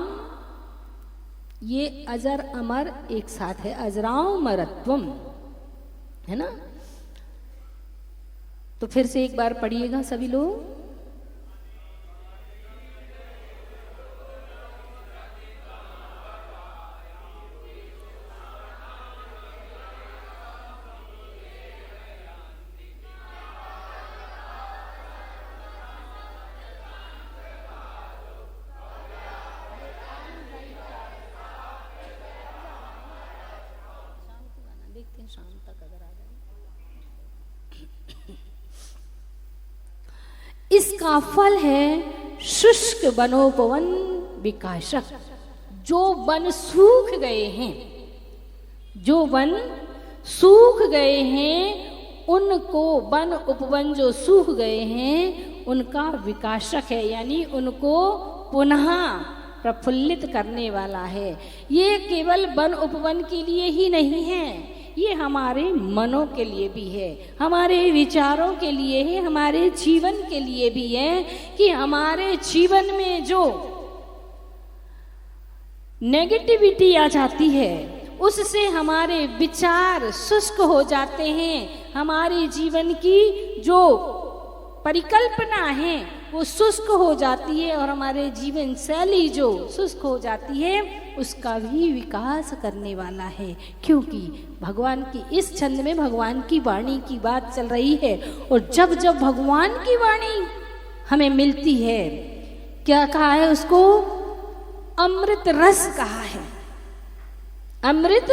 ये अजर अमर एक साथ है, अजरामरत्वम, है ना? तो फिर से एक बार पढ़िएगा सभी लोग। शाम तक अगर आ जाए। इसका फल है शुष्क वनोपवन विकासक। जो वन सूख गए हैं, जो वन सूख गए हैं, उनको वन उपवन जो सूख गए हैं उनका विकासक है, यानी उनको पुनः प्रफुल्लित करने वाला है। ये केवल वन उपवन के लिए ही नहीं है, ये हमारे मनों के लिए भी है, हमारे विचारों के लिए है, हमारे जीवन के लिए भी है कि हमारे जीवन में जो नेगेटिविटी आ जाती है उससे हमारे विचार शुष्क हो जाते हैं, हमारे जीवन की जो परिकल्पना है वो शुष्क हो जाती है और हमारे जीवन शैली जो शुष्क हो जाती है उसका भी विकास करने वाला है। क्योंकि भगवान की इस छंद में भगवान की वाणी की बात चल रही है और जब जब भगवान की वाणी हमें मिलती है, क्या कहा है उसको? अमृत रस कहा है, अमृत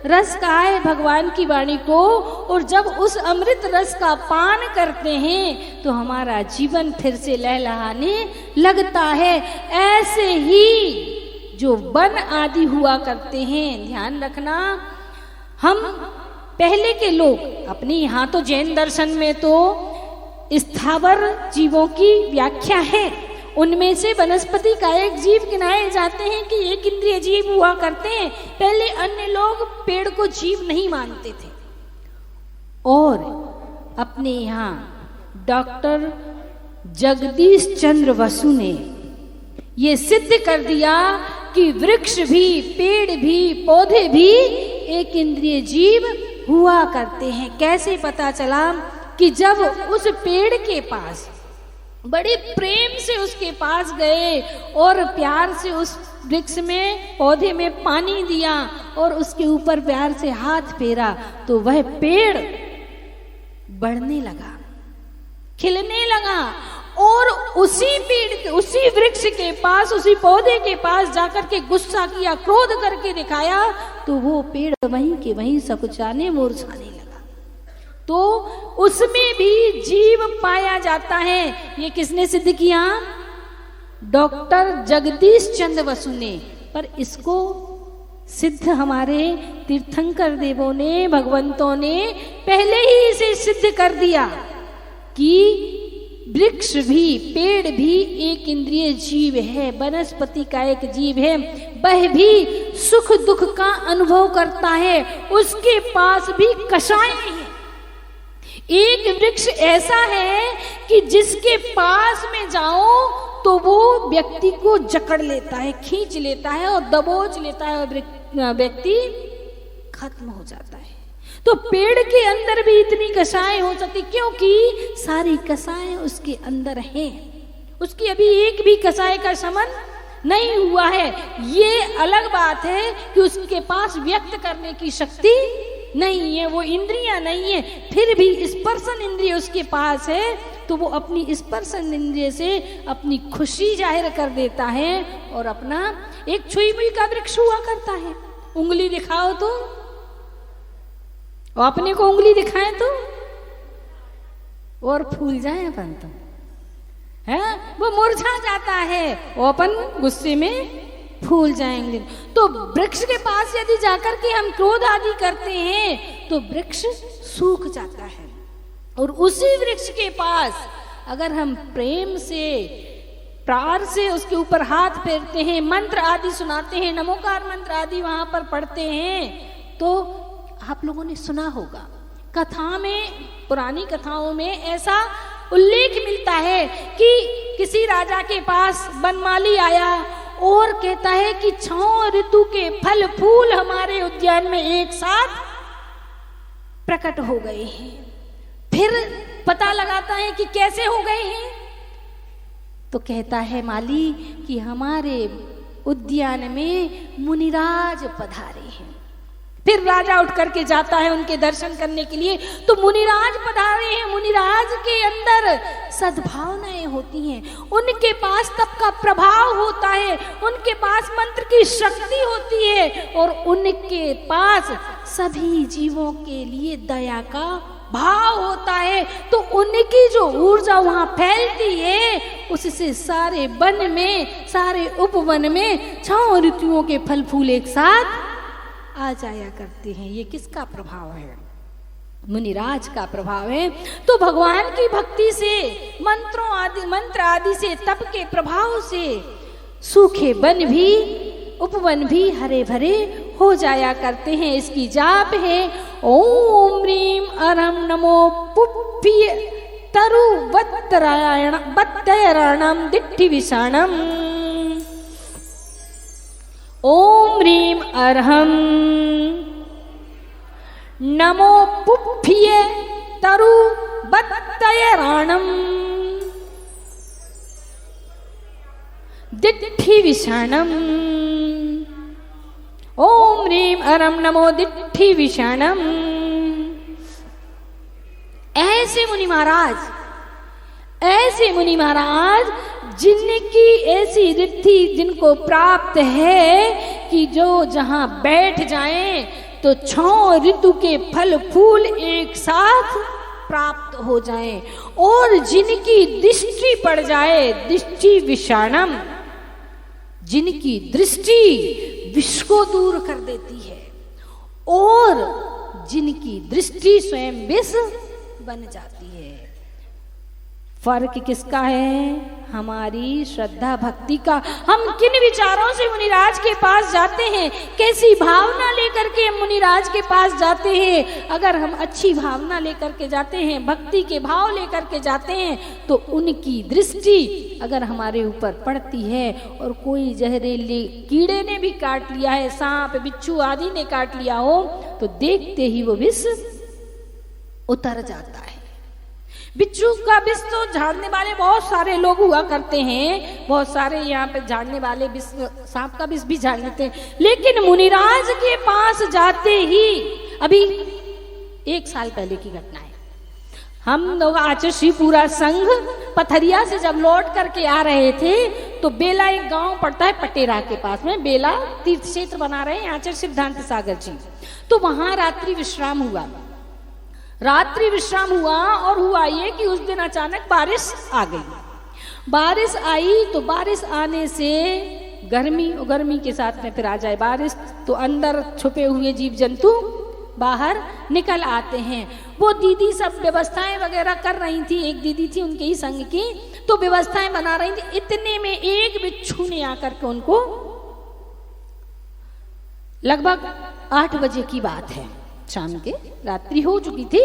रस कहा है भगवान की वाणी को। और जब उस अमृत रस का पान करते हैं तो हमारा जीवन फिर से लहलहाने लगता है। ऐसे ही जो वन आदि हुआ करते हैं, ध्यान रखना, हम पहले के लोग अपने यहाँ तो जैन दर्शन में तो स्थावर जीवों की व्याख्या है, उनमें से वनस्पति का एक जीव गिनाए जाते हैं कि एक इंद्रिय जीव हुआ करते हैं। पहले अन्य लोग पेड़ को जीव नहीं मानते थे और अपने यहाँ डॉक्टर जगदीश चंद्र बसु ने ये सिद्ध कर दिया कि वृक्ष भी, पेड़ भी, पौधे भी एक इंद्रिय जीव हुआ करते हैं। कैसे पता चला? कि जब उस पेड़ के पास बड़े प्रेम से उसके पास गए और प्यार से उस वृक्ष में, पौधे में पानी दिया और उसके ऊपर प्यार से हाथ फेरा तो वह पेड़ बढ़ने लगा, खिलने लगा। और उसी पेड़, उसी वृक्ष के पास, उसी पौधे के पास जाकर के गुस्सा किया, क्रोध करके दिखाया तो वो पेड़ वहीं के वहीं सकुचाने, मुरझाने लगा। तो उसमें भी जीव पाया जाता है। ये किसने सिद्ध किया? डॉक्टर जगदीश चंद्र बसु ने। पर इसको सिद्ध हमारे तीर्थंकर देवों ने, भगवंतों ने पहले ही इसे सिद्ध कर दिया कि वृक्ष भी, पेड़ भी एक इंद्रिय जीव है, वनस्पति का एक जीव है। वह भी सुख दुख का अनुभव करता है, उसके पास भी कषाय है। एक वृक्ष ऐसा है कि जिसके पास में जाओ तो वो व्यक्ति को जकड़ लेता है, खींच लेता है और दबोच लेता है और व्यक्ति खत्म हो जाता है। तो पेड़ के अंदर भी इतनी कषाय हो सकती क्योंकि सारी कषाय उसके अंदर है, उसकी अभी एक भी कषाय का शमन नहीं हुआ है। ये अलग बात है कि उसके पास व्यक्त करने की शक्ति नहीं है, वो इंद्रियां नहीं है, फिर भी स्पर्शन इंद्रिय उसके पास है तो वो अपनी स्पर्शन इंद्रिय से अपनी खुशी जाहिर कर देता है और अपना एक छुई मुई का वृक्ष हुआ करता है। उंगली दिखाओ तो और अपने को उंगली दिखाएं तो और फूल जाए अपन तो है, वो मुरझा जाता है और अपन गुस्से में फूल जाएंगे। तो वृक्ष के पास यदि जाकर के हम क्रोध आदि करते हैं तो वृक्ष सूख जाता है, और उसी वृक्ष के पास अगर हम प्रेम से प्यार से उसके ऊपर हाथ फेरते हैं, मंत्र आदि सुनाते हैं, नमोकार मंत्र आदि वहां पर पढ़ते हैं, तो आप लोगों ने सुना होगा कथा में, पुरानी कथाओं में ऐसा उल्लेख मिलता है कि किसी राजा के पास बनमाली आया और कहता है कि 6 ऋतु के फल फूल हमारे उद्यान में एक साथ प्रकट हो गए हैं। फिर पता लगाता है कि कैसे हो गए हैं, तो कहता है माली कि हमारे उद्यान में मुनिराज पधारे हैं। फिर राजा उठ करके जाता है उनके दर्शन करने के लिए, तो मुनिराज पधारे हैं। मुनिराज के अंदर सद्भावनाएं होती हैं, उनके पास तप का प्रभाव होता है, उनके पास मंत्र की शक्ति होती है, और उनके पास सभी जीवों के लिए दया का भाव होता है। तो उनकी जो ऊर्जा वहां फैलती है, उससे सारे वन में, सारे उपवन में 6 ऋतुओं के फल फूल एक साथ आ जाया करते हैं। ये किसका प्रभाव है? मुनिराज का प्रभाव है। तो भगवान की भक्ति से, मंत्र आदि से, तप के प्रभाव से सूखे वन भी, उपवन भी हरे भरे हो जाया करते हैं। इसकी जाप है ओम ह्रीम अरम नमो पुप्प्य तरु वत्तरायणम दिट्ठि विषाणम। ओम ह्रीम अर्हम नमो पुप्प्य तरु वत्तरायणम दिट्ठि विषाणम। ओम ह्रीम अरम नमो दिट्ठि विषाणम। ऐसे मुनि महाराज जिनकी ऐसी रिद्धि जिनको प्राप्त है कि जो जहां बैठ जाएं तो 6 ऋतु के फल फूल एक साथ प्राप्त हो जाएं, और जिनकी दृष्टि पड़ जाए, दृष्टि विषाणम, जिनकी दृष्टि विष को दूर कर देती है, और जिनकी दृष्टि स्वयं विष बन जाती है। फर्क किसका है? हमारी श्रद्धा भक्ति का। हम किन विचारों से मुनिराज के पास जाते हैं, कैसी भावना लेकर के मुनिराज के पास जाते हैं। अगर हम अच्छी भावना लेकर के जाते हैं, भक्ति के भाव लेकर के जाते हैं, तो उनकी दृष्टि अगर हमारे ऊपर पड़ती है, और कोई जहरीले कीड़े ने भी काट लिया है, सांप बिच्छू आदि ने काट लिया हो, तो देखते ही वो विष उतर जाता है। बिच्छू का विष तो झाड़ने वाले बहुत सारे लोग हुआ करते हैं, बहुत सारे यहाँ पे झाड़ने वाले विष, सांप का विष भी झाड़ लेते हैं, लेकिन मुनिराज के पास जाते ही, अभी 1 साल पहले की घटना है, हम लोग आचर्षी पूरा संघ पथरिया से जब लौट करके आ रहे थे, तो बेला एक गांव पड़ता है पटेरा के पास में, बेला तीर्थ क्षेत्र बना रहे हैं आचार्य सिद्धांत सागर जी। तो वहां रात्रि विश्राम हुआ, और हुआ ये कि उस दिन अचानक बारिश आ गई। बारिश आई तो बारिश आने से गर्मी के साथ में फिर आ जाए बारिश, तो अंदर छुपे हुए जीव जंतु बाहर निकल आते हैं। वो दीदी सब व्यवस्थाएं वगैरह कर रही थी, एक दीदी थी उनके ही संग की, तो व्यवस्थाएं बना रही थी। इतने में एक बिच्छू ने आकर के उनको, लगभग 8 बजे की बात है, शाम के, रात्रि हो चुकी थी,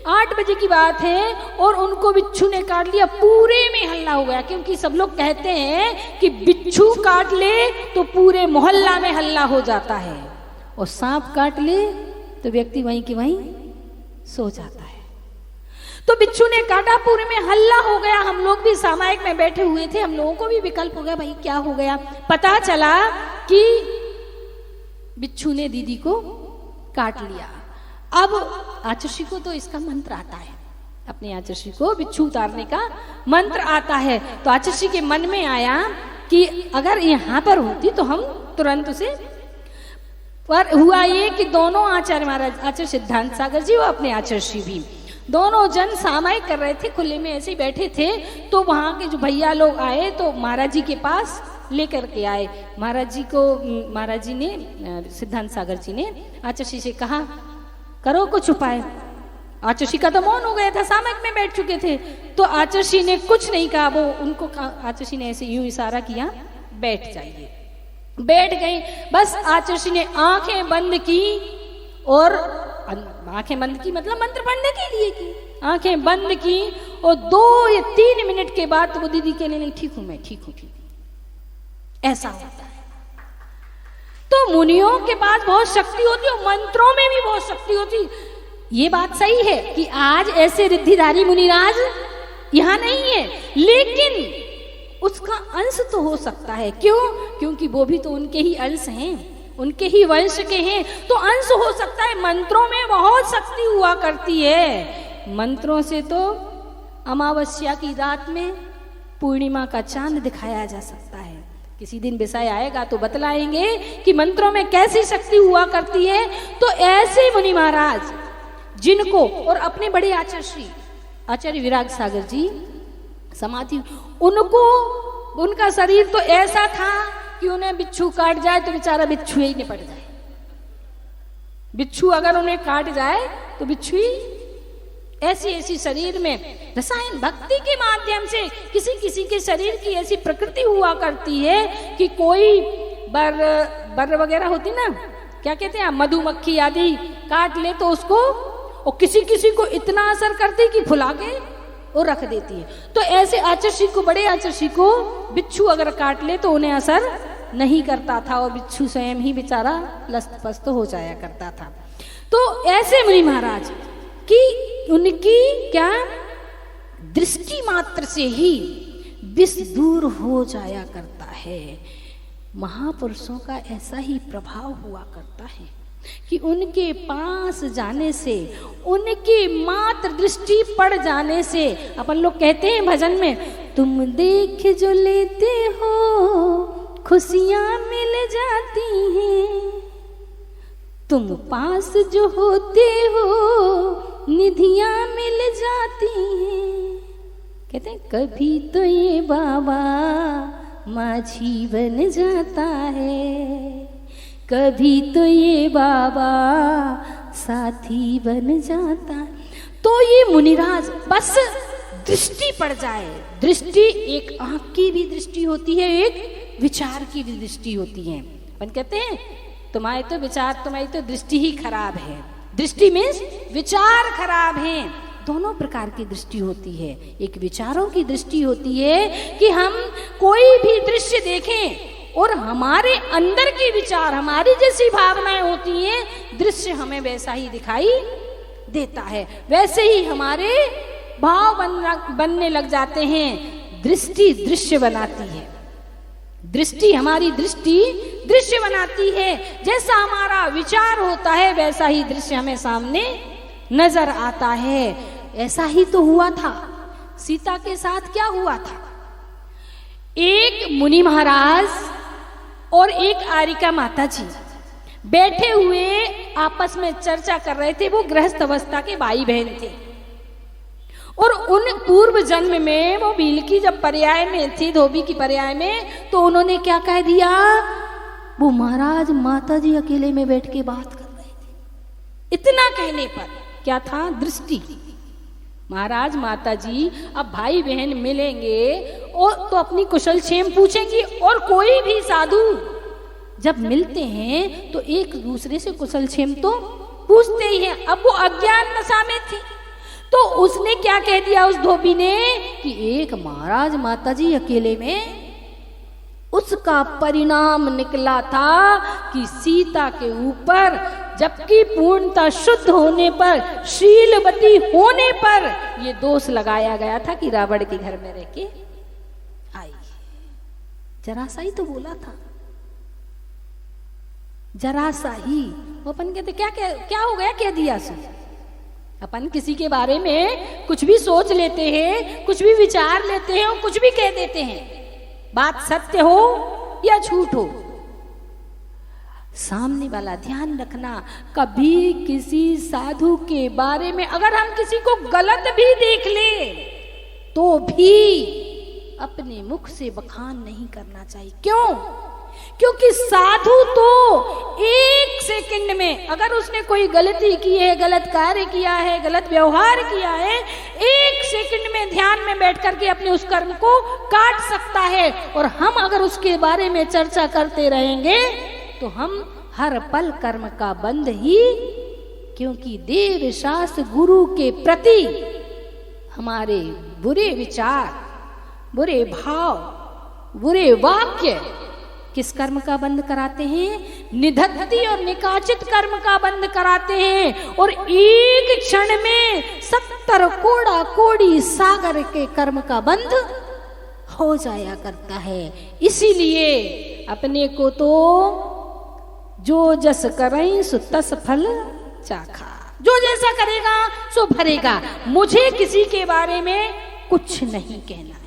8 बजे की बात है, और उनको बिच्छू ने काट लिया। पूरे में हल्ला हो गया, क्योंकि सब लोग कहते हैं कि बिच्छू काट ले तो पूरे मोहल्ला में हल्ला हो जाता है, और सांप काट ले तो व्यक्ति वहीं की वहीं सो जाता है। तो बिच्छू ने काटा, पूरे में हल्ला हो गया। हम लोग भी सामायिक में बैठे हुए थे, हम लोगों को भी विकल्प हो गया, भाई क्या हो गया। पता चला कि बिच्छू ने दीदी को काट लिया। अब आचर्षी को तो इसका मंत्र आता है, अपने आचर्षी को बिच्छू उतारने का मंत्र आता है। तो आचर्षी के मन में आया कि अगर यहाँ पर होती तो हम तुरंत उसे पर हुआ ये कि दोनों आचार्य महाराज, आचार्य सिद्धांत सागर जी और अपने आचार्य श्री भी, दोनों जन सामायिक कर रहे थे, खुले में ऐसे ही बैठे थे। तो वहाँ के जो भैया लोग आए तो महाराज जी के पास लेकर के आए। महाराज जी को, महाराज जी ने, सिद्धांत सागर जी ने आचार्य श्री से कहा करो कुछ उपाय। आचार्य श्री का तो मौन हो गया था, सामायिक में बैठ चुके थे। तो आचार्य श्री ने कुछ नहीं कहा, वो उनको आचार्य श्री ने ऐसे यूं इशारा किया बैठ जाइए। बैठ गई। बस आचार्य श्री ने आंखें बंद की और आंखें बंद की मतलब मंत्र पढ़ने के लिए की, आंखें बंद की और 2 या 3 मिनट के बाद तो वो दीदी कहने लगी ठीक हूं, मैं ठीक हूं, ठीक हूं। ऐसा होता है। तो मुनियों के पास बहुत शक्ति होती है, मंत्रों में भी बहुत शक्ति होती। ये बात सही है कि आज ऐसे रिद्धिधारी मुनिराज यहां नहीं है, लेकिन उसका अंश तो हो सकता है। क्यों? क्योंकि वो भी तो उनके ही अंश हैं, उनके ही वंश के हैं, तो अंश हो सकता है। मंत्रों में बहुत शक्ति हुआ करती है। मंत्रों से तो अमावस्या की रात में पूर्णिमा का चांद दिखाया जा सकता है। किसी दिन विषय आएगा तो बतलाएंगे कि मंत्रों में कैसी शक्ति हुआ करती है। तो ऐसे मुनि महाराज जिनको, और अपने बड़े आचार्य श्री आचार्य विराग सागर जी समाधि, उनको, उनका शरीर तो ऐसा था कि उन्हें बिच्छू काट जाए तो बेचारा बिच्छू ही निपट जाए। बिच्छू अगर उन्हें काट जाए तो बिच्छू ही, ऐसी ऐसी शरीर में रसायन भक्ति के माध्यम से किसी किसी के शरीर की ऐसी प्रकृति हुआ करती है कि कोई बर वगैरह होती ना, क्या कहते हैं, मधुमक्खी आदि काट ले तो उसको, और किसी किसी को इतना असर करती कि फुला के और रख देती है। तो ऐसे आचार्य को, बड़े आचार्य को बिच्छू अगर काट ले तो उन्हें असर नहीं करता था और बिच्छू स्वयं ही बेचारा लस्त पस्त हो जाया करता था। तो ऐसे मुनि महाराज की, उनकी क्या दृष्टि मात्र से ही विष दूर हो जाया करता है। महापुरुषों का ऐसा ही प्रभाव हुआ करता है कि उनके पास जाने से, उनके मात्र दृष्टि पड़ जाने से, अपन लोग कहते हैं भजन में, तुम देख जो लेते हो खुशियां मिल जाती हैं, तुम पास जो होते हो निधियां मिल जाती हैं। कहते हैं कभी तो ये बाबा माझी बन जाता है, कभी तो ये बाबा साथी बन जाता है। तो ये मुनिराज बस दृष्टि पड़ जाए, दृष्टि एक आंख की भी दृष्टि होती है, एक विचार की भी दृष्टि होती है। अपन कहते हैं तुम्हारे तो विचार, तुम्हारी तो दृष्टि ही खराब है। दृष्टि मीन्स विचार खराब है। दोनों प्रकार की दृष्टि होती है। एक विचारों की दृष्टि होती है कि हम कोई भी दृश्य देखें और हमारे अंदर के विचार, हमारी जैसी भावनाएं होती हैं, दृश्य हमें वैसा ही दिखाई देता है, वैसे ही हमारे भाव बनने लग जाते हैं। दृष्टि दृश्य बनाती है, दृष्टि हमारी दृष्टि दृश्य बनाती है। जैसा हमारा विचार होता है वैसा ही दृश्य हमें सामने नजर आता है। ऐसा ही तो हुआ था सीता के साथ। क्या हुआ था? एक मुनि महाराज और एक आरिका माता जी बैठे हुए आपस में चर्चा कर रहे थे। वो गृहस्थ अवस्था के भाई बहन थे और उन पूर्व जन्म में वो भील की जब पर्याय में थी, धोबी की पर्याय में, तो उन्होंने क्या कह दिया, वो महाराज माता जी अकेले में बैठ के बात कर रहे थे। इतना कहने पर क्या था? दृष्टि। महाराज माता जी अब भाई बहन मिलेंगे और तो अपनी कुशल क्षेम पूछेंगी, और कोई भी साधु जब मिलते हैं तो एक दूसरे से कुशल क्षेम तो पूछते ही हैं। अब वो अज्ञान नशा में थी तो उसने क्या कह दिया उस धोबी ने कि एक महाराज माता जी अकेले में। उसका परिणाम निकला था कि सीता के ऊपर, जबकि पूर्णता शुद्ध होने पर, शीलवती होने पर, ये दोष लगाया गया था कि रावण के घर में रह के आई। जरा सा ही तो बोला था, जरा सा ही। वो अपन कहते क्या हो गया, कह दिया सो। अपन किसी के बारे में कुछ भी सोच लेते हैं, कुछ भी विचार लेते हैं और कुछ भी कह देते हैं, बात सत्य हो या झूठ हो। सामने वाला ध्यान रखना, कभी किसी साधु के बारे में अगर हम किसी को गलत भी देख ले तो भी अपने मुख से बखान नहीं करना चाहिए। क्यों? क्योंकि साधु तो एक सेकंड में अगर उसने कोई गलती की है, गलत कार्य किया है, गलत व्यवहार किया है, एक सेकंड में ध्यान में बैठ करके अपने उस कर्म को काट सकता है। और हम अगर उसके बारे में चर्चा करते रहेंगे तो हम हर पल कर्म का बंध ही, क्योंकि देव शास्त्र गुरु के प्रति हमारे बुरे विचार, बुरे भाव, बुरे वाक्य किस कर्म का बंद कराते हैं? निधत्ती और निकाचित कर्म का बंद कराते हैं। और एक क्षण में 70 कोड़ा कोड़ी सागर के कर्म का बंद हो जाया करता है। इसीलिए अपने को तो जो जस करई सो तस फल चाखा, जो जैसा करेगा सो भरेगा। मुझे किसी के बारे में कुछ नहीं कहना है।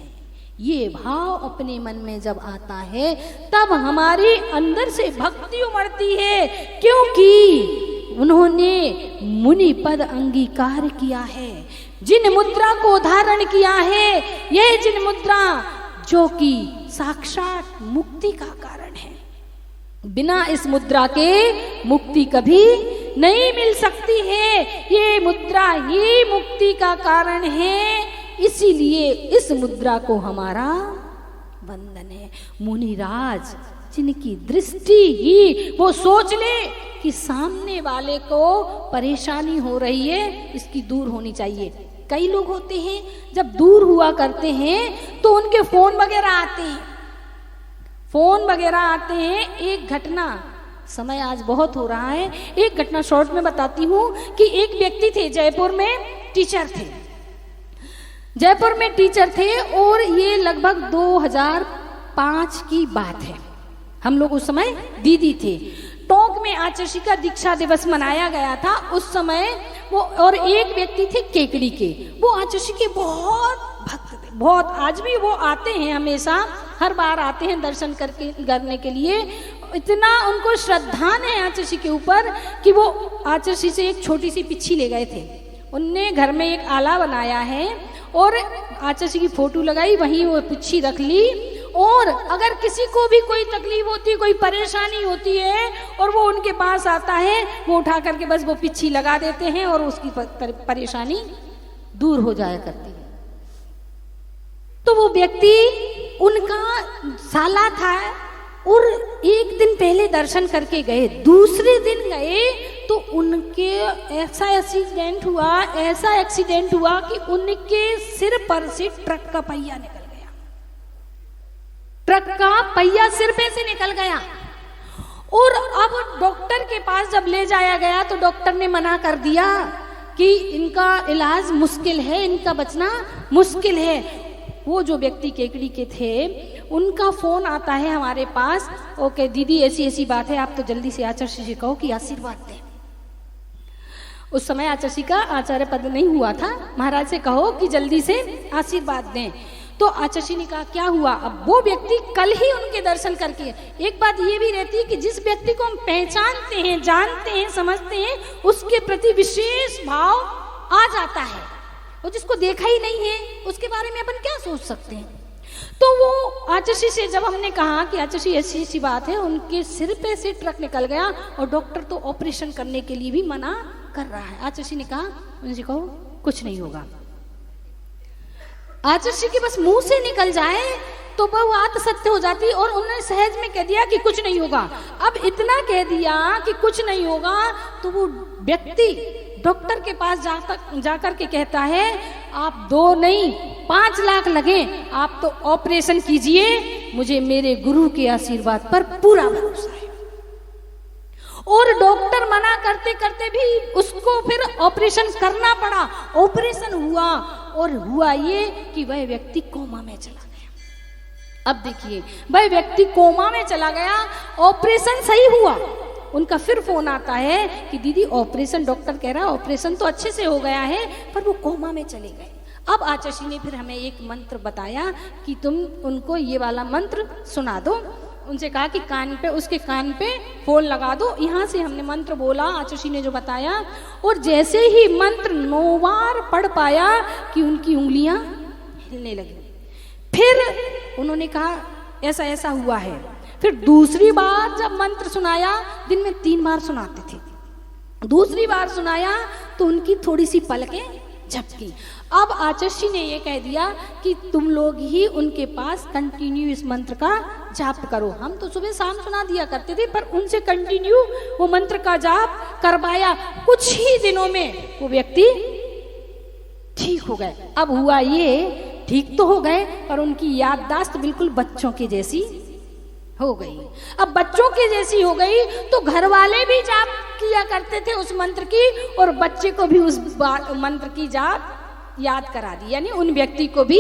ये भाव अपने मन में जब आता है तब हमारी अंदर से भक्ति उमड़ती है, क्योंकि उन्होंने मुनि पद अंगीकार किया है, जिन मुद्रा को धारण किया है, यह जिन मुद्रा जो कि साक्षात मुक्ति का कारण है। बिना इस मुद्रा के मुक्ति कभी नहीं मिल सकती है। ये मुद्रा ही मुक्ति का कारण है, इसीलिए इस मुद्रा को हमारा बंधन है। मुनिराज जिनकी दृष्टि ही वो सोच ले कि सामने वाले को परेशानी हो रही है, इसकी दूर होनी चाहिए। कई लोग होते हैं जब दूर हुआ करते हैं तो उनके फोन वगैरह आते हैं, एक घटना, समय आज बहुत हो रहा है, एक घटना शॉर्ट में बताती हूँ कि एक व्यक्ति थे, जयपुर में टीचर थे और ये लगभग 2005 की बात है। हम लोग उस समय दीदी थे। टोंक में आचर्षी का दीक्षा दिवस मनाया गया था उस समय। वो और एक व्यक्ति थे केकड़ी के, वो आचर्षी के बहुत भक्त थे, बहुत। आज भी वो आते हैं, हमेशा हर बार आते हैं दर्शन करने के लिए। इतना उनको श्रद्धा है आचर्षी के ऊपर कि वो आचर्षी से एक छोटी सी पिच्छी ले गए थे। उनने घर में एक आला बनाया है और आचर्षी की फोटो लगाई, वहीं वो पिच्छी रख ली। और अगर किसी को भी कोई तकलीफ होती है, कोई परेशानी होती है और वो उनके पास आता है, वो उठा करके बस वो पिच्छी लगा देते हैं और उसकी परेशानी दूर हो जाया करती है। तो वो व्यक्ति उनका साला था और एक दिन पहले दर्शन करके गए, दूसरे दिन गए तो उनके ऐसा एक्सीडेंट हुआ कि उनके सिर पर से ट्रक का पहिया निकल गया। ट्रक का पहिया सिर पे से निकल गया। और अब डॉक्टर के पास जब ले जाया गया तो डॉक्टर ने मना कर दिया कि इनका इलाज मुश्किल है, इनका बचना मुश्किल है। वो जो व्यक्ति केकड़ी के थे उनका फोन आता है हमारे पास, ओके दीदी ऐसी बात है, आप तो जल्दी से आचार्य जी कहो कि आशीर्वाद दें। उस समय आचार्य का आचार्य पद नहीं हुआ था, महाराज से कहो कि जल्दी से आशीर्वाद दें। तो आचार्य ने कहा क्या हुआ? अब वो व्यक्ति कल ही उनके दर्शन करके, एक बात ये भी रहती है कि जिस व्यक्ति को हम पहचानते हैं, जानते हैं, समझते हैं, उसके प्रति विशेष भाव आ जाता है। और जिसको देखा ही नहीं है उसके बारे में अपन क्या सोच सकते हैं। तो वो आचार्य से जब हमने कहा कि आचार्य ऐसी बात है, उनके सिर पे से ट्रक निकल गया और डॉक्टर तो ऑपरेशन करने के लिए भी मना कर रहा है। आचार्य ने कहा, उनसे कहो कुछ नहीं होगा। आचार्य के बस मुंह से निकल जाए तो वह बात सत्य हो जाती और उन्होंने सहज में कह दिया कि कुछ नहीं होगा। अब इतना कह दिया कि कुछ नहीं होगा तो वो व्यक्ति डॉक्टर के पास जाकर के कहता है आप 2 नहीं 5 लाख लगे, आप तो ऑपरेशन कीजिए, मुझे मेरे गुरु के आशीर्वाद पर पूरा भरोसा है। और डॉक्टर मना करते करते भी उसको फिर ऑपरेशन करना पड़ा। ऑपरेशन हुआ और हुआ ये कि वह व्यक्ति कोमा में चला गया। अब देखिए, वह व्यक्ति कोमा में चला गया, ऑपरेशन सही हुआ। उनका फिर फोन आता है कि दीदी ऑपरेशन, डॉक्टर कह रहा है ऑपरेशन तो अच्छे से हो गया है, पर वो कोमा में चले गए। अब आचार्य ने फिर हमें एक मंत्र बताया कि तुम उनको ये वाला मंत्र सुना दो। उनसे कहा कि कान पे, उसके कान पे फोन लगा दो। यहाँ से हमने मंत्र बोला, आचार्य ने जो बताया, और जैसे ही मंत्र 9 बार पढ़ पाया कि उनकी उंगलियां हिलने लगी। फिर उन्होंने कहा ऐसा ऐसा हुआ है। फिर दूसरी बार जब मंत्र सुनाया, दिन में 3 बार सुनाते थे, दूसरी बार सुनाया तो उनकी थोड़ी सी पलकें झपकी। अब आचार्य ने ये कह दिया कि तुम लोग ही उनके पास कंटिन्यू इस मंत्र का जाप करो। हम तो सुबह शाम सुना दिया करते थे, पर उनसे कंटिन्यू वो मंत्र का जाप करवाया। कुछ ही दिनों में वो व्यक्ति ठीक हो गए। अब हुआ ये, ठीक तो हो गए, पर उनकी याददाश्त बिल्कुल बच्चों के जैसी हो गई। अब बच्चों की जैसी हो गई तो घर वाले भी जाप किया करते थे उस मंत्र की, और बच्चे को भी उस मंत्र की जाप याद करा दी। यानी उन व्यक्ति को भी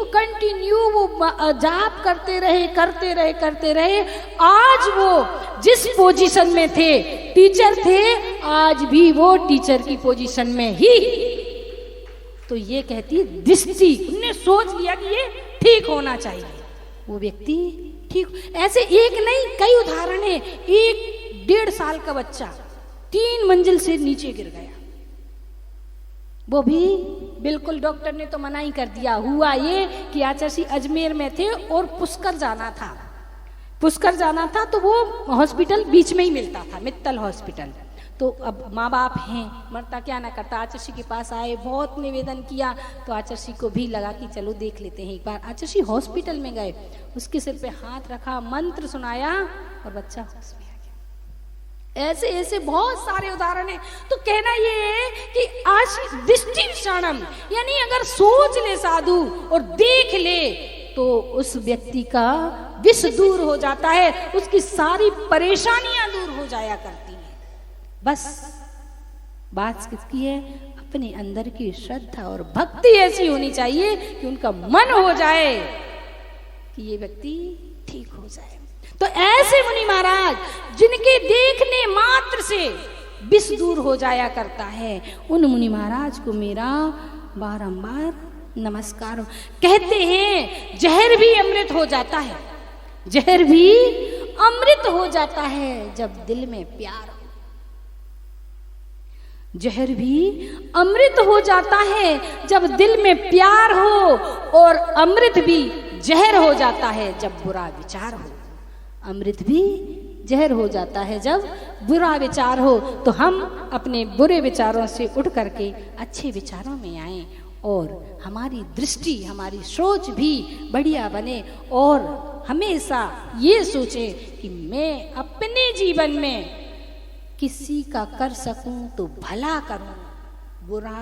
कंटिन्यू वो जाप करते रहे। आज वो जिस पोजीशन में थे, टीचर थे, आज भी वो टीचर की पोजीशन में ही। तो ये कहती दृष्टि, उन्होंने सोच लिया कि ये ठीक होना चाहिए, वो व्यक्ति ठीक। ऐसे एक नहीं, कई उदाहरण है। एक 1.5 साल का बच्चा 3 मंजिल से नीचे गिर गया, वो भी बिल्कुल डॉक्टर ने तो मना ही कर दिया। हुआ ये कि आचार्य अजमेर में थे और पुष्कर जाना था, तो वो हॉस्पिटल बीच में ही मिलता था, मित्तल हॉस्पिटल। तो अब माँ बाप हैं, मरता क्या ना करता, आचार्य के पास आए, बहुत निवेदन किया, तो आचार्य को भी लगा कि चलो देख लेते हैं एक बार। आचार्य हॉस्पिटल में गए, उसके सिर पे हाथ रखा, मंत्र सुनाया और बच्चा होश में आ गया। ऐसे ऐसे बहुत सारे उदाहरण हैं। तो कहना ये है कि आज दृष्टि विषाणम, यानी अगर सोच ले साधु और देख ले तो उस व्यक्ति का विष दूर हो जाता है, उसकी सारी परेशानियां दूर हो जाया करती हैं। बस बात किसकी है? अपने अंदर की श्रद्धा और भक्ति ऐसी होनी चाहिए कि उनका मन हो जाए कि ये व्यक्ति ठीक हो जाए। तो ऐसे मुनि महाराज जिनके देखने मात्र से विष दूर हो जाया करता है, उन मुनि महाराज को मेरा बारंबार नमस्कार। कहते हैं जहर भी अमृत हो जाता है, जहर भी अमृत हो जाता है जब दिल में प्यार हो। जहर भी अमृत हो जाता है जब दिल में प्यार हो, और अमृत भी जहर हो जाता है जब बुरा विचार हो। अमृत भी जहर हो जाता है जब बुरा विचार हो। तो हम अपने बुरे विचारों से उठ करके अच्छे विचारों में आएं, और हमारी दृष्टि, हमारी सोच भी बढ़िया बने, और हमेशा ये सोचें कि मैं अपने जीवन में किसी का कर सकूं तो भला करूं, बुरा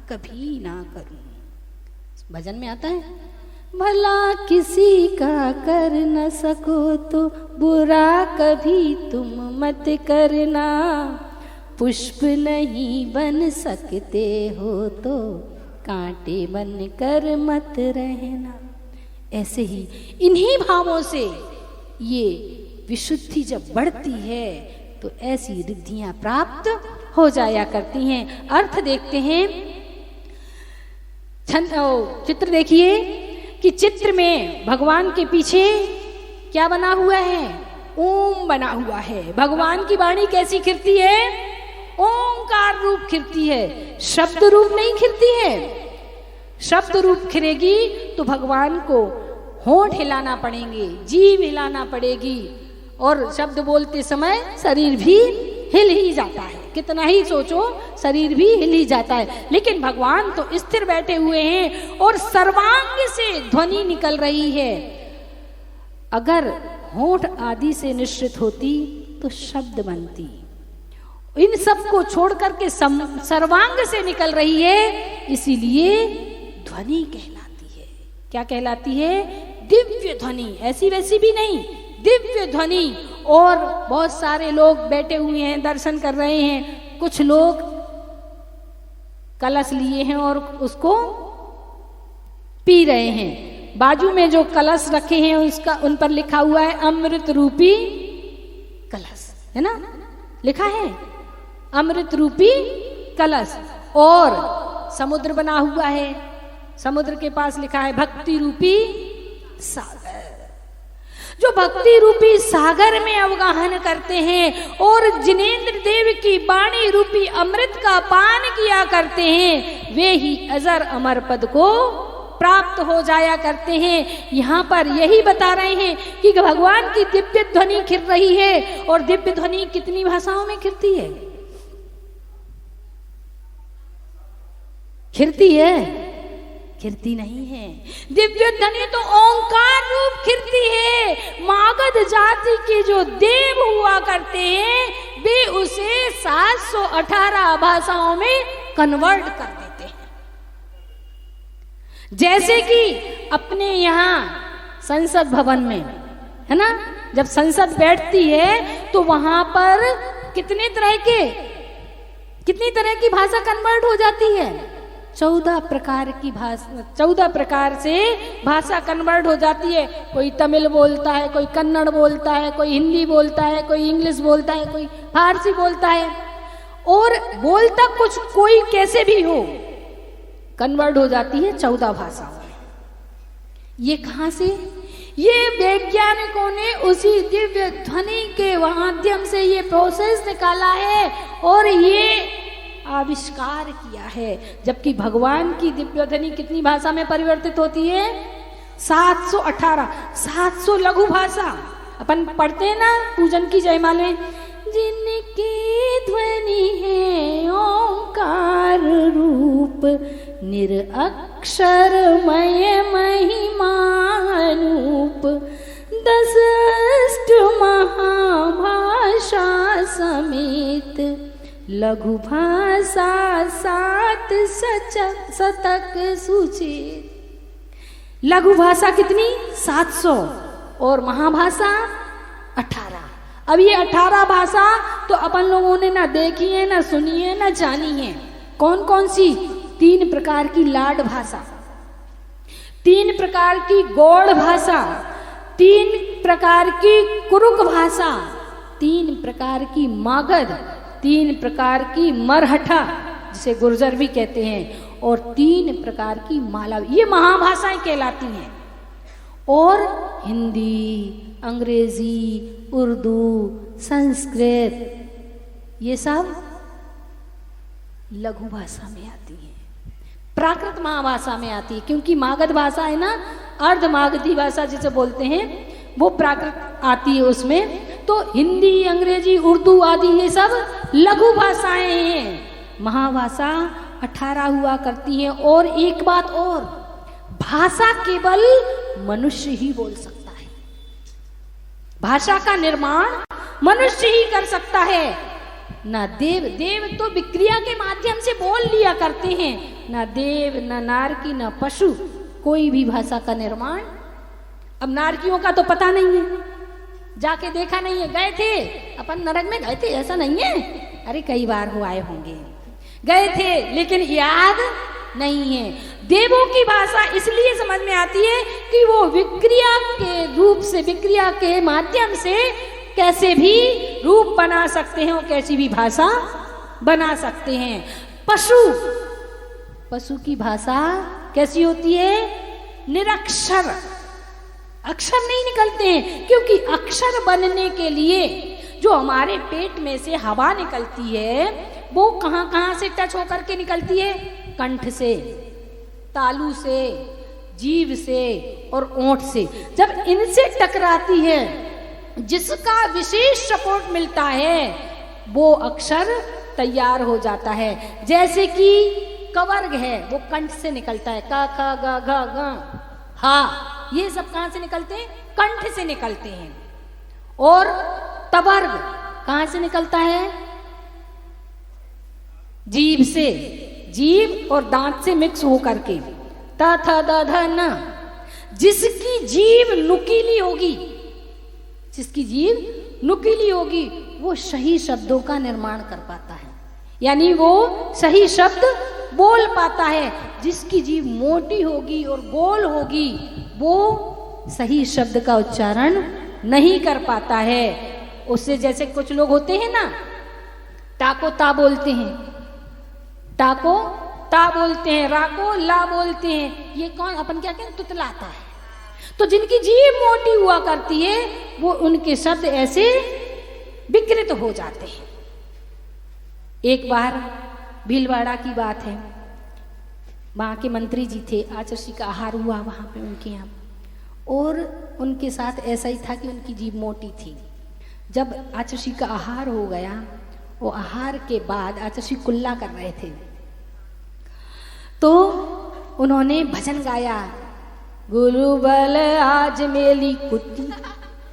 कभी ना करूं। भजन में आता है, भला किसी का कर न सको तो बुरा कभी तुम मत करना, पुष्प नहीं बन सकते हो तो कांटे बन कर मत रहना। ऐसे ही इन्हीं भावों से ये विशुद्धि जब बढ़ती है तो ऐसी रिद्धियां प्राप्त हो जाया करती हैं। अर्थ देखते हैं, चित्र देखिए कि चित्र में भगवान के पीछे क्या बना हुआ है? ओम बना हुआ है। भगवान की वाणी कैसी खिरती है? ओंकार रूप खिरती है, शब्द रूप नहीं खिरती है। शब्द रूप खिरेगी तो भगवान को होंठ हिलाना पड़ेंगे, जीभ हिलाना पड़ेगी, और शब्द बोलते समय शरीर भी हिल ही जाता है। कितना ही सोचो शरीर भी हिल ही जाता है। लेकिन भगवान तो स्थिर बैठे हुए हैं और सर्वांग से ध्वनि निकल रही है। अगर होंठ आदि से निश्चित होती तो शब्द बनती। इन सब को छोड़ करके सर्वांग से निकल रही है, इसीलिए ध्वनि कहलाती है। क्या कहलाती है? दिव्य ध्वनि। ऐसी वैसी भी नहीं, दिव्य ध्वनि। और बहुत सारे लोग बैठे हुए हैं, दर्शन कर रहे हैं। कुछ लोग कलश लिए हैं और उसको पी रहे हैं। बाजू में जो कलश रखे हैं उसका, उन पर लिखा हुआ है अमृत रूपी कलश, है ना? लिखा है अमृत रूपी कलश। और समुद्र बना हुआ है, समुद्र के पास लिखा है भक्ति रूपी सागर। जो भक्ति रूपी सागर में अवगाहन करते हैं और जिनेंद्र देव की वाणी रूपी अमृत का पान किया करते हैं, वे ही अजर अमर पद को प्राप्त हो जाया करते हैं। यहाँ पर यही बता रहे हैं कि भगवान की दिव्य ध्वनि खिर रही है। और दिव्य ध्वनि कितनी भाषाओं में खिरती है? खिरती है? खिरती नहीं है। दिव्य ध्वनि तो ओंकार रूप खिरती है। मागध जाति के जो देव हुआ करते हैं, वे उसे 718 भाषाओं में कन्वर्ट कर देते हैं। जैसे कि अपने यहाँ संसद भवन में है ना, जब संसद बैठती है तो वहां पर कितनी तरह की भाषा कन्वर्ट हो जाती है? 14 प्रकार की भाषा, 14 प्रकार से भाषा कन्वर्ट हो जाती है। कोई तमिल बोलता है, कोई कन्नड़ बोलता है, कोई हिंदी बोलता है, कोई इंग्लिश बोलता है, कोई फारसी बोलता है। और बोलता कुछ कोई कैसे भी हो, कन्वर्ट हो जाती है 14 भाषाओं में। ये कहां से? ये वैज्ञानिकों ने उसी दिव्य ध्वनि के माध्यम से ये प्रोसेस निकाला है और ये आविष्कार किया है। जबकि भगवान की दिव्य ध्वनि कितनी भाषा में परिवर्तित होती है? 718, 700 लघु भाषा। अपन पढ़ते हैं ना पूजन की जयमाले, जिनकी ध्वनि है ओंकार रूप, निरअक्षरमय महिमानूप, 10 अष्ट महाभाषा समेत, लघु भाषा 7 शतक सूचित। लघु भाषा कितनी? 700 और महाभाषा 18। अब ये 18 भाषा तो अपन लोगों ने ना देखी है, ना सुनी है, ना जानी है। कौन कौन सी? 3 प्रकार की लाड भाषा, 3 प्रकार की गौड़ भाषा, 3 प्रकार की कुरुक भाषा, 3 प्रकार की मागध, 3 प्रकार की मरहठा जिसे गुर्जर भी कहते हैं, और 3 प्रकार की मालवी। ये महाभाषाएं कहलाती हैं। और हिंदी, अंग्रेजी, उर्दू, संस्कृत, ये सब लघु भाषा में आती है। प्राकृत महाभाषा में आती है, क्योंकि मागध भाषा है ना, अर्ध मागधी भाषा जिसे बोलते हैं, वो प्राकृत आती है उसमें। तो हिंदी, अंग्रेजी, उर्दू आदि ये सब लघु भाषाएं हैं। महाभाषा 18 हुआ करती हैं। और एक बात और, भाषा केवल मनुष्य ही बोल सकता है। भाषा का निर्माण मनुष्य ही कर सकता है, ना देव। देव तो विक्रिया के माध्यम से बोल लिया करते हैं। ना देव, ना नारकी, ना पशु, कोई भी भाषा का निर्माण। अब नारकियों का तो पता नहीं है, जाके देखा नहीं है। गए थे अपन नरक में, गए थे ऐसा नहीं है, अरे कई बार हो आए होंगे, गए थे लेकिन याद नहीं है। देवों की भाषा इसलिए समझ में आती है कि वो विक्रिया के रूप से, विक्रिया के माध्यम से कैसे भी रूप बना सकते हैं और कैसी भी भाषा बना सकते हैं। पशु की भाषा कैसी होती है? निरक्षर, अक्षर नहीं निकलते हैं। क्योंकि अक्षर बनने के लिए जो हमारे पेट में से हवा निकलती है, वो कहां कहां से टच होकर के निकलती है? कंठ से, तालू से, जीभ से और ओंठ से। जब इनसे टकराती है, जिसका विशेष सपोर्ट मिलता है, वो अक्षर तैयार हो जाता है। जैसे कि कवर्ग है, वो कंठ से निकलता है, क ख ग घ ग हा, ये सब कहां से निकलते हैं? कंठ से निकलते हैं। और तवर्ग कहां से निकलता है? जीभ से, जीभ और दांत से मिक्स हो करके। त थ द ध न। जिसकी जीभ नुकीली होगी, जिसकी जीभ नुकीली होगी, वो सही शब्दों का निर्माण कर पाता है, यानी वो सही शब्द बोल पाता है। जिसकी जीभ मोटी होगी और गोल होगी, वो सही शब्द का उच्चारण नहीं कर पाता है। उससे जैसे कुछ लोग होते हैं ना, टाको ता बोलते हैं, टाको ता बोलते हैं, राको ला बोलते हैं। ये कौन? अपन क्या कहते हैं? तुतलाता है। तो जिनकी जीभ मोटी हुआ करती है वो उनके शब्द ऐसे विकृत हो जाते हैं। एक बार भीलवाड़ा की बात है, वहाँ के मंत्री जी थे, आचर्षि का आहार हुआ वहाँ पे उनके यहाँ, और उनके साथ ऐसा ही था कि उनकी जीभ मोटी थी। जब आचर्षि का आहार हो गया, वो आहार के बाद आचर्षि कुल्ला कर रहे थे, तो उन्होंने भजन गाया, गुरु बल आज मेली कुत्ती।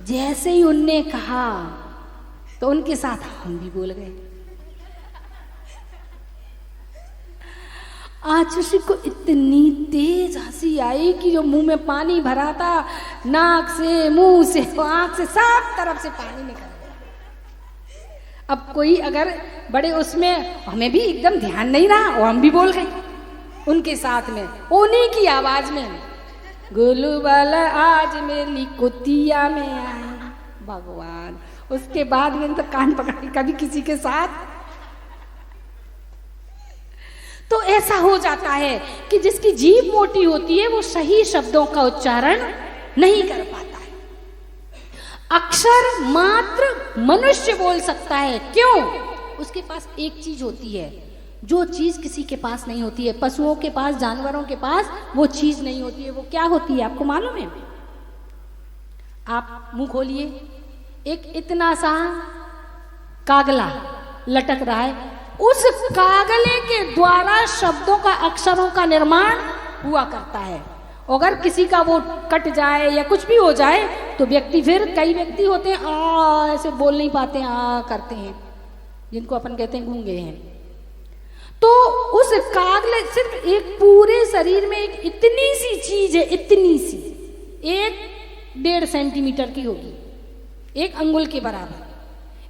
जैसे ही उनने कहा तो उनके साथ हम भी बोल गए। आचर्षि को इतनी तेज हंसी आई कि जो मुंह में पानी भरा था, नाक से, मुंह से, आंख से, सब तरफ से पानी निकल गया। अब कोई अगर बड़े उसमें, हमें भी एकदम ध्यान नहीं रहा और हम भी बोल गए उनके साथ में, उन्हीं की आवाज में, गुलू वाला आज मेरी कुतिया में आए। भगवान, उसके बाद मैंने तो कान पकड़ी कभी किसी के साथ। तो ऐसा हो जाता है कि जिसकी जीभ मोटी होती है वो सही शब्दों का उच्चारण नहीं कर पाता है। अक्षर मात्र मनुष्य बोल सकता है। क्यों? उसके पास एक चीज होती है जो चीज किसी के पास नहीं होती है। पशुओं के पास, जानवरों के पास वो चीज नहीं होती है। वो क्या होती है आपको मालूम है? आप मुंह खोलिए, एक इतना सा कागला लटक रहा है, उस कागले के द्वारा शब्दों का, अक्षरों का निर्माण हुआ करता है। अगर किसी का वो कट जाए या कुछ भी हो जाए तो व्यक्ति, फिर कई व्यक्ति होते हैं आ ऐसे बोल नहीं पाते, आ करते हैं, जिनको अपन कहते हैं गूंगे हैं। तो उस कागले, सिर्फ एक पूरे शरीर में एक इतनी सी चीज है, इतनी सी, 1-1.5 सेंटीमीटर की होगी, 1 अंगुल के बराबर,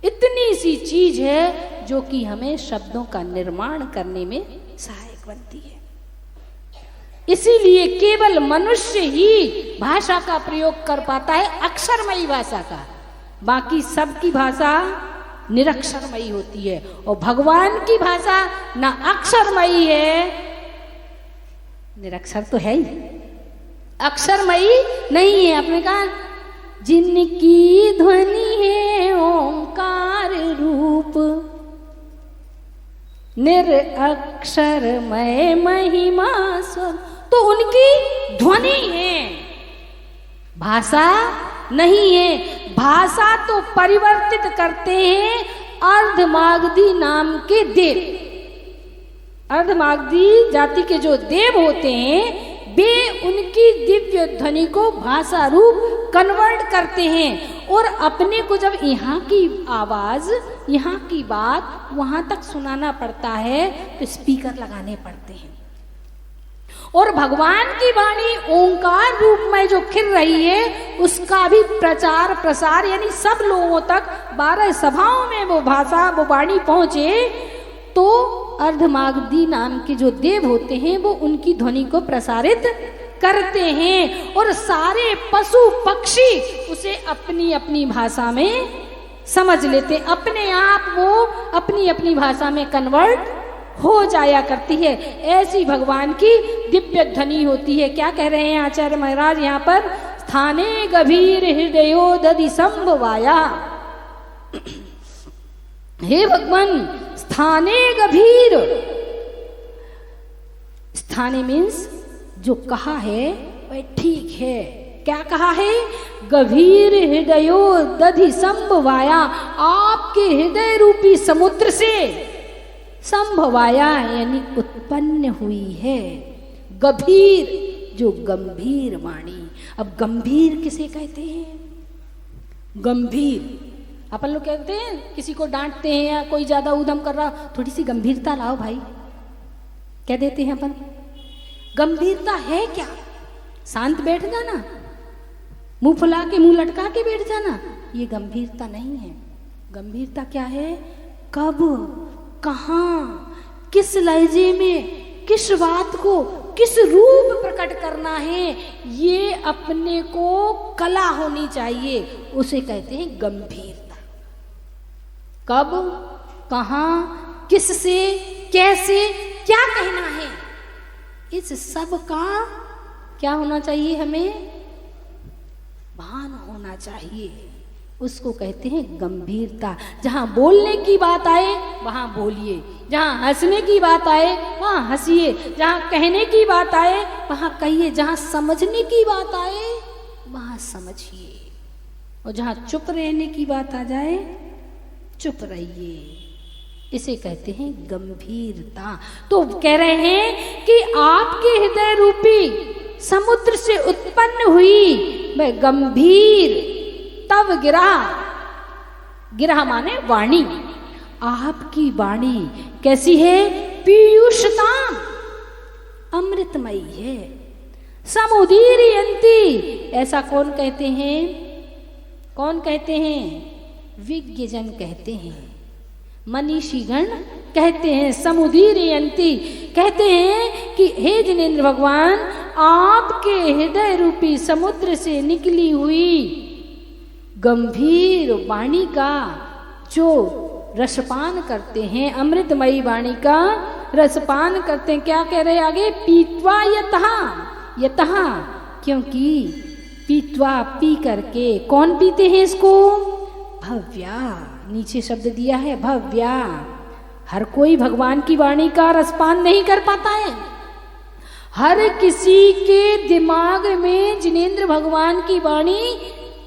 इतनी सी चीज है जो कि हमें शब्दों का निर्माण करने में सहायक बनती है। इसीलिए केवल मनुष्य ही भाषा का प्रयोग कर पाता है, अक्षरमयी भाषा का। बाकी सबकी भाषा निरक्षरमयी होती है, और भगवान की भाषा ना अक्षरमयी है, निरक्षर तो है ही, अक्षरमयी नहीं है। आपने कहा जिनकी ध्वनि है ओंकार रूप, निरक्षरमय महिमा स्वर, तो उनकी ध्वनि है, भाषा नहीं है। भाषा तो परिवर्तित करते हैं अर्धमागधी नाम के देव। अर्धमागधी जाति के जो देव होते हैं वे उनकी दिव्य ध्वनि को भाषा रूप कन्वर्ट करते हैं, और अपने को जब यहाँ की आवाज, यहाँ की बात वहां तक सुनाना पड़ता है तो स्पीकर लगाने पड़ते हैं। और भगवान की वाणी ओंकार रूप में जो खिल रही है उसका भी प्रचार प्रसार, यानी सब लोगों तक 12 सभाओं में वो भाषा, वो वाणी पहुंचे, तो अर्धमागधी नाम के जो देव होते हैं वो उनकी ध्वनि को प्रसारित करते हैं, और सारे पशु पक्षी उसे अपनी अपनी भाषा में समझ लेते हैं। अपने आप वो अपनी अपनी भाषा में कन्वर्ट हो जाया करती है। ऐसी भगवान की दिव्य ध्वनि होती है। क्या कह रहे हैं आचार्य महाराज यहाँ पर? स्थाने गभीर हृदयो दधि संभवाया। हे भगवान, स्थाने गभीर, स्थाने मीन्स जो कहा है वह ठीक है। क्या कहा है? गभीर हृदयो दधि संभवाया, आपके हृदय रूपी समुद्र से संभवाया यानी उत्पन्न हुई है। गभीर, जो गंभीर वाणी। अब गंभीर किसे कहते हैं? गंभीर अपन लोग कहते हैं, किसी को डांटते हैं या कोई ज्यादा उधम कर रहा, थोड़ी सी गंभीरता लाओ भाई, क्या देते हैं अपन? गंभीरता है क्या? शांत बैठ जाना, मुंह फुला के, मुंह लटका के बैठ जाना, ये गंभीरता नहीं है। गंभीरता क्या है? कब, कहाँ, किस लहजे में, किस बात को किस रूप प्रकट करना है, ये अपने को कला होनी चाहिए, उसे कहते हैं गंभीरता। कब, कहाँ, किससे, कैसे, क्या कहना है, इस सब का क्या होना चाहिए हमें? चाहिए, उसको कहते हैं गंभीरता। जहाँ बोलने की बात आए वहाँ बोलिए, जहाँ हंसने की बात आए वहाँ हंसिए, जहाँ कहने की बात आए वहाँ कहिए, जहाँ समझने की बात आए वहाँ समझिए, और जहाँ चुप रहने की बात आ जाए चुप रहिए। इसे कहते हैं गंभीरता। तो कह रहे हैं कि आपके हृदय रूपी समुद्र से उत्पन्न हुई मैं गंभीर तब गिरा माने वाणी, आपकी वाणी कैसी है? पीयूषताम, अमृतमयी है। समुदीरयंती, ऐसा कौन कहते हैं? कौन कहते हैं? विज्ञजन कहते हैं, मनीषीगण कहते हैं। समुदीरयंती कहते हैं कि हे जिनेंद्र भगवान, आपके हृदय रूपी समुद्र से निकली हुई गंभीर वाणी का जो रसपान करते हैं, अमृतमयी वाणी का रसपान करते हैं। क्या कह रहे हैं आगे? पीत्वा यतः, क्योंकि पीत्वा पी करके, कौन पीते हैं इसको? भव्या, नीचे शब्द दिया है भव्या। हर कोई भगवान की वाणी का रसपान नहीं कर पाता है। हर किसी के दिमाग में जिनेंद्र भगवान की वाणी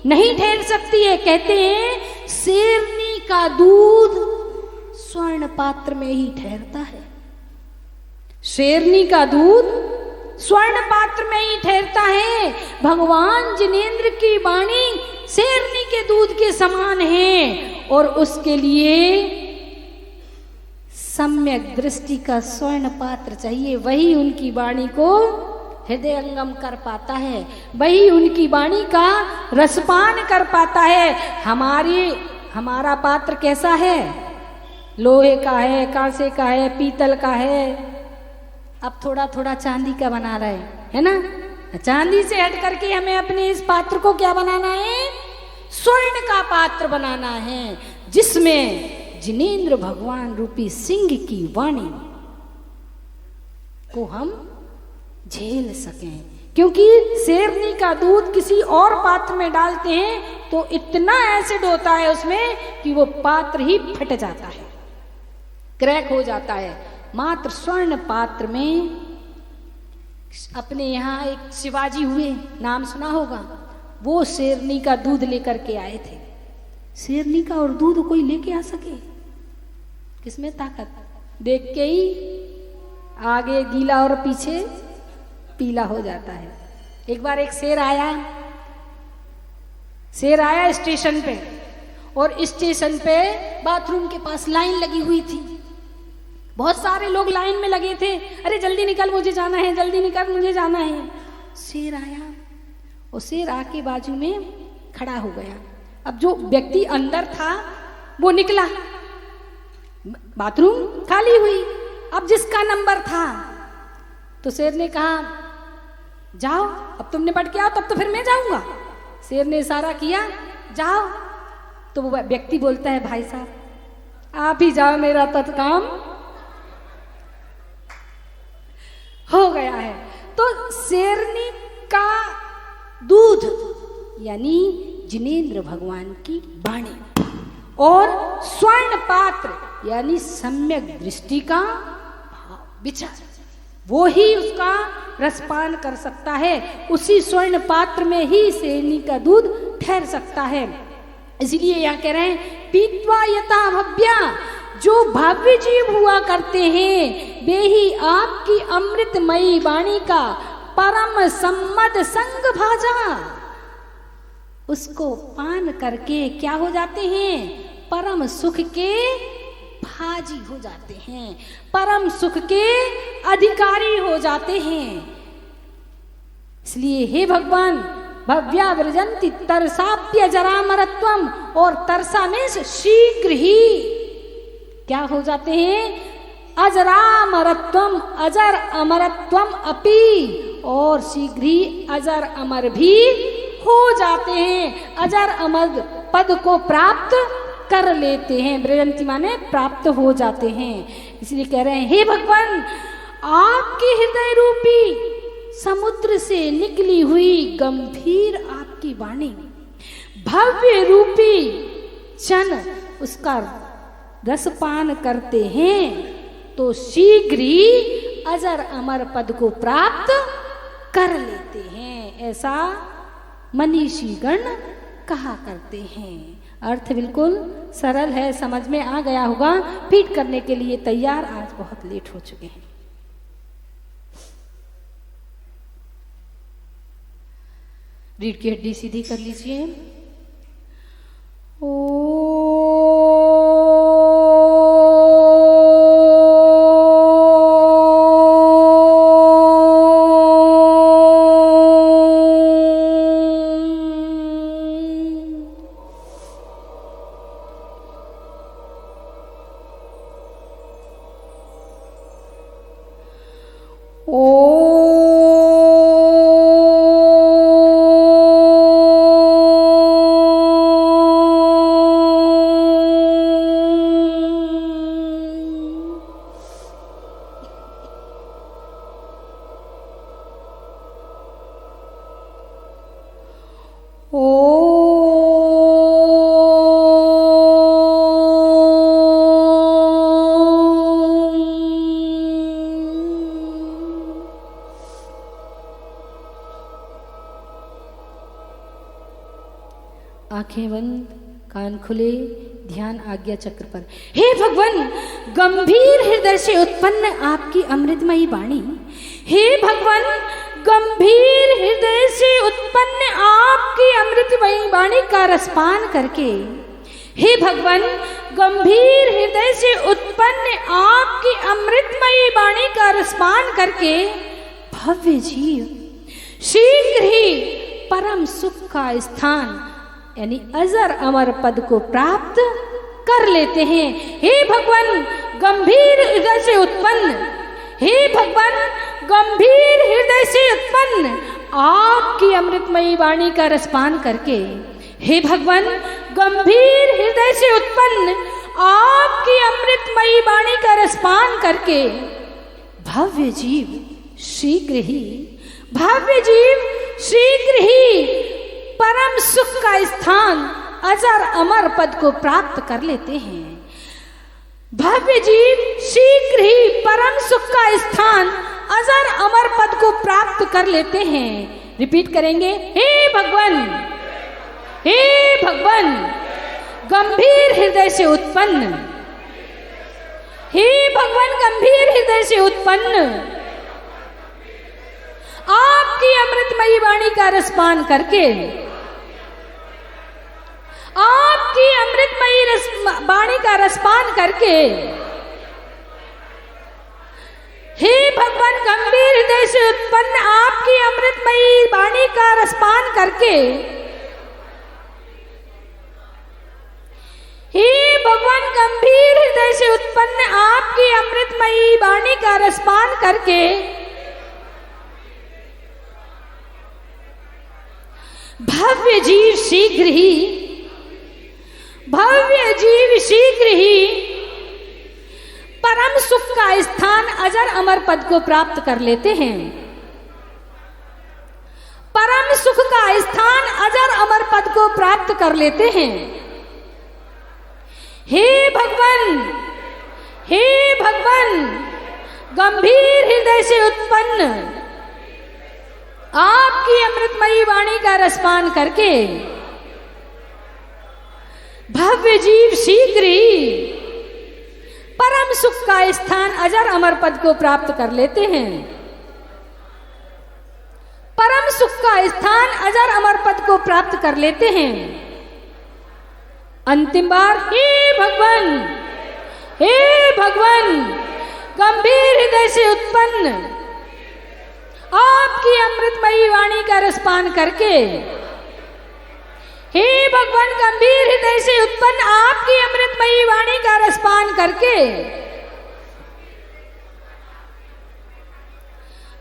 नहीं ठहर सकती है। कहते हैं शेरनी का दूध स्वर्ण पात्र में ही ठहरता है। शेरनी का दूध स्वर्ण पात्र में ही ठहरता है। भगवान जिनेंद्र की वाणी शेरनी के दूध के समान है, और उसके लिए सम्यक दृष्टि का स्वर्ण पात्र चाहिए। वही उनकी वाणी को हृदयंगम कर पाता है, वही उनकी वाणी का रसपान कर पाता है। हमारा पात्र कैसा है? लोहे का है, कांसे का है, पीतल का है। अब थोड़ा थोड़ा चांदी का बना रहे है ना। चांदी से हट करके हमें अपने इस पात्र को क्या बनाना है? स्वर्ण का पात्र बनाना है, जिसमें जिनेंद्र भगवान रूपी सिंह की वाणी को हम झेल सकें। क्योंकि शेरनी का दूध किसी और पात्र में डालते हैं तो इतना एसिड होता है उसमें कि वो पात्र ही फट जाता है, क्रैक हो जाता है। मात्र स्वर्ण पात्र में, अपने यहाँ एक शिवाजी हुए, नाम सुना होगा, वो शेरनी का दूध लेकर के आए थे। शेरनी का और दूध कोई लेके आ सके? किसमें ताकत? देख के ही आगे गीला और पीछे पीला हो जाता है। एक बार एक शेर आया स्टेशन पे, और स्टेशन पे बाथरूम के पास लाइन लगी हुई थी। बहुत सारे लोग लाइन में लगे थे। अरे जल्दी निकल, मुझे जाना है, जल्दी निकल, मुझे जाना है। शेर आया, और शेर आके बाजू में खड़ा हो गया। अब जो व्यक्ति अंदर था वो निकला, बाथरूम खाली हुई। अब जिसका नंबर था तो शेर ने कहा जाओ, अब तुम निपट के आओ, तब तो फिर मैं जाऊंगा। शेर ने इशारा किया जाओ, तो वो व्यक्ति बोलता है भाई साहब आप ही जाओ, मेरा तत्काम हो गया है। तो शेरनी का दूध यानी जिनेंद्र भगवान की वाणी, और स्वर्ण पात्र यानी सम्यक दृष्टि का विचार, वो ही उसका रसपान कर सकता है। उसी स्वर्ण पात्र में ही शेरनी का दूध ठहर सकता है। इसलिए यह कह रहे हैं पीत्वा यथा भव्या, जो भव्य जीव हुआ करते हैं वे ही आपकी अमृतमयी वाणी का परम सम्मद संग भाजा, उसको पान करके क्या हो जाते हैं? परम सुख के भाजी हो जाते हैं, परम सुख के अधिकारी हो जाते हैं। इसलिए हे भगवान, भव्या व्रजंती तरसाप्य जरामरत्वम, और तरसा में शीघ्र ही क्या हो जाते हैं? अजरामरत्वम, अजर अमरत्वम अपि, और शीघ्र ही अजर अमर भी हो जाते हैं। अजर अमर पद को प्राप्त कर लेते हैं। ब्रजंती माने प्राप्त हो जाते हैं। इसलिए कह रहे हैं हे भगवान, आपके हृदय रूपी समुद्र से निकली हुई गंभीर आपकी वाणी भव्य रूपी चन उसका रसपान करते हैं तो शीघ्र ही अजर अमर पद को प्राप्त कर लेते हैं, ऐसा मनीषी गण कहा करते हैं। अर्थ बिल्कुल सरल है, समझ में आ गया होगा। पीठ करने के लिए तैयार, आज बहुत लेट हो चुके हैं। रीढ़ की हड्डी सीधी कर लीजिए। आंखें बंद, कान खुले, ध्यान आज्ञा चक्र पर। हे भगवान, गंभीर हृदय से उत्पन्न आपकी अमृतमयी वाणी, हे भगवान, गंभीर हृदय से उत्पन्न आपकी अमृतमयी वाणी का रसपान करके, हे भगवान, गंभीर हृदय से उत्पन्न आपकी अमृतमयी वाणी का रसपान करके भव्य जीव शीघ्र ही परम सुख का स्थान यानी अजर अमर पद को प्राप्त कर लेते हैं। हे भगवान, गंभीर हृदय से उत्पन्न, हे भगवान, गंभीर हृदय से उत्पन्न आपकी अमृतमयी वाणी का रसपान करके, हे भगवान, गंभीर हृदय से उत्पन्न आपकी अमृतमयी वाणी का रसपान करके भव्य जीव शीघ्र ही परम सुख का स्थान अजर अमर पद को प्राप्त कर लेते हैं। भव्य जीव शीघ्र ही परम सुख का स्थान अजर अमर पद को प्राप्त कर लेते हैं। रिपीट करेंगे। हे भगवान, हे भगवान, गंभीर हृदय से उत्पन्न, हे भगवान, गंभीर हृदय से उत्पन्न आपकी अमृतमयी वाणी का रसपान करके, आपकी अमृतमयी वाणी का रसपान करके, हे भगवान, गंभीर हृदय से उत्पन्न आपकी अमृतमयी वाणी का रसपान करके, हे भगवान, गंभीर हृदय से उत्पन्न आपकी अमृतमयी वाणी का रसपान करके भव्य जीव शीघ्र ही परम सुख का स्थान अजर अमर पद को प्राप्त कर लेते हैं। परम सुख का स्थान अजर अमर पद को प्राप्त कर लेते हैं। हे भगवान, हे भगवान, गंभीर हृदय से उत्पन्न आपकी अमृतमयी वाणी का रसपान करके भव्य जीव शीघ्र ही परम सुख का स्थान अजर अमर पद को प्राप्त कर लेते हैं। परम सुख का स्थान अजर अमर पद को प्राप्त कर लेते हैं। अंतिम बार, हे भगवान, हे भगवान, गंभीर हृदय से उत्पन्न आपकी अमृतमयी वाणी का रसपान करके, हे भगवान, गंभीर हृदय से उत्पन्न आपकी अमृतमयी वाणी का रसपान करके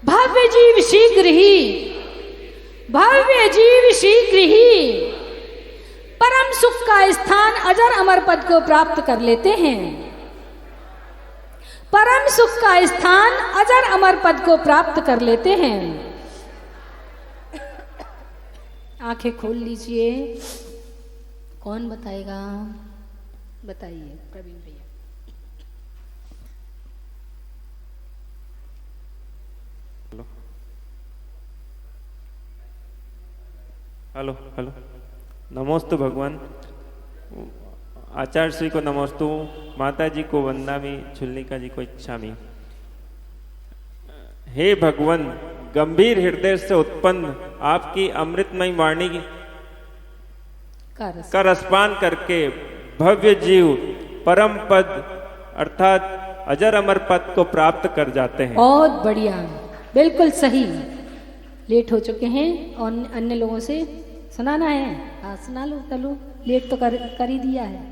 भव्य जीव शीघ्र ही परम सुख का स्थान अजर अमर पद को प्राप्त कर लेते हैं। परम सुख का स्थान अजर अमर पद को प्राप्त कर लेते हैं। आंखें खोल लीजिए। कौन बताएगा? बताइए प्रवीण भैया। हेलो हेलो, नमोस्तु भगवान। आचार्य श्री को नमोस्तु, माता जी को वंदामी, छुल्लिका जी को इच्छामी। हे भगवान, गंभीर हृदय से उत्पन्न आपकी अमृतमय वाणी का रसपान करके भव्य जीव परम पद अर्थात अजर अमर पद को प्राप्त कर जाते हैं। बहुत बढ़िया, बिल्कुल सही। लेट हो चुके हैं और अन्य लोगों से सुनाना है। हाँ सुना लो, चलो लेट तो कर ही दिया है।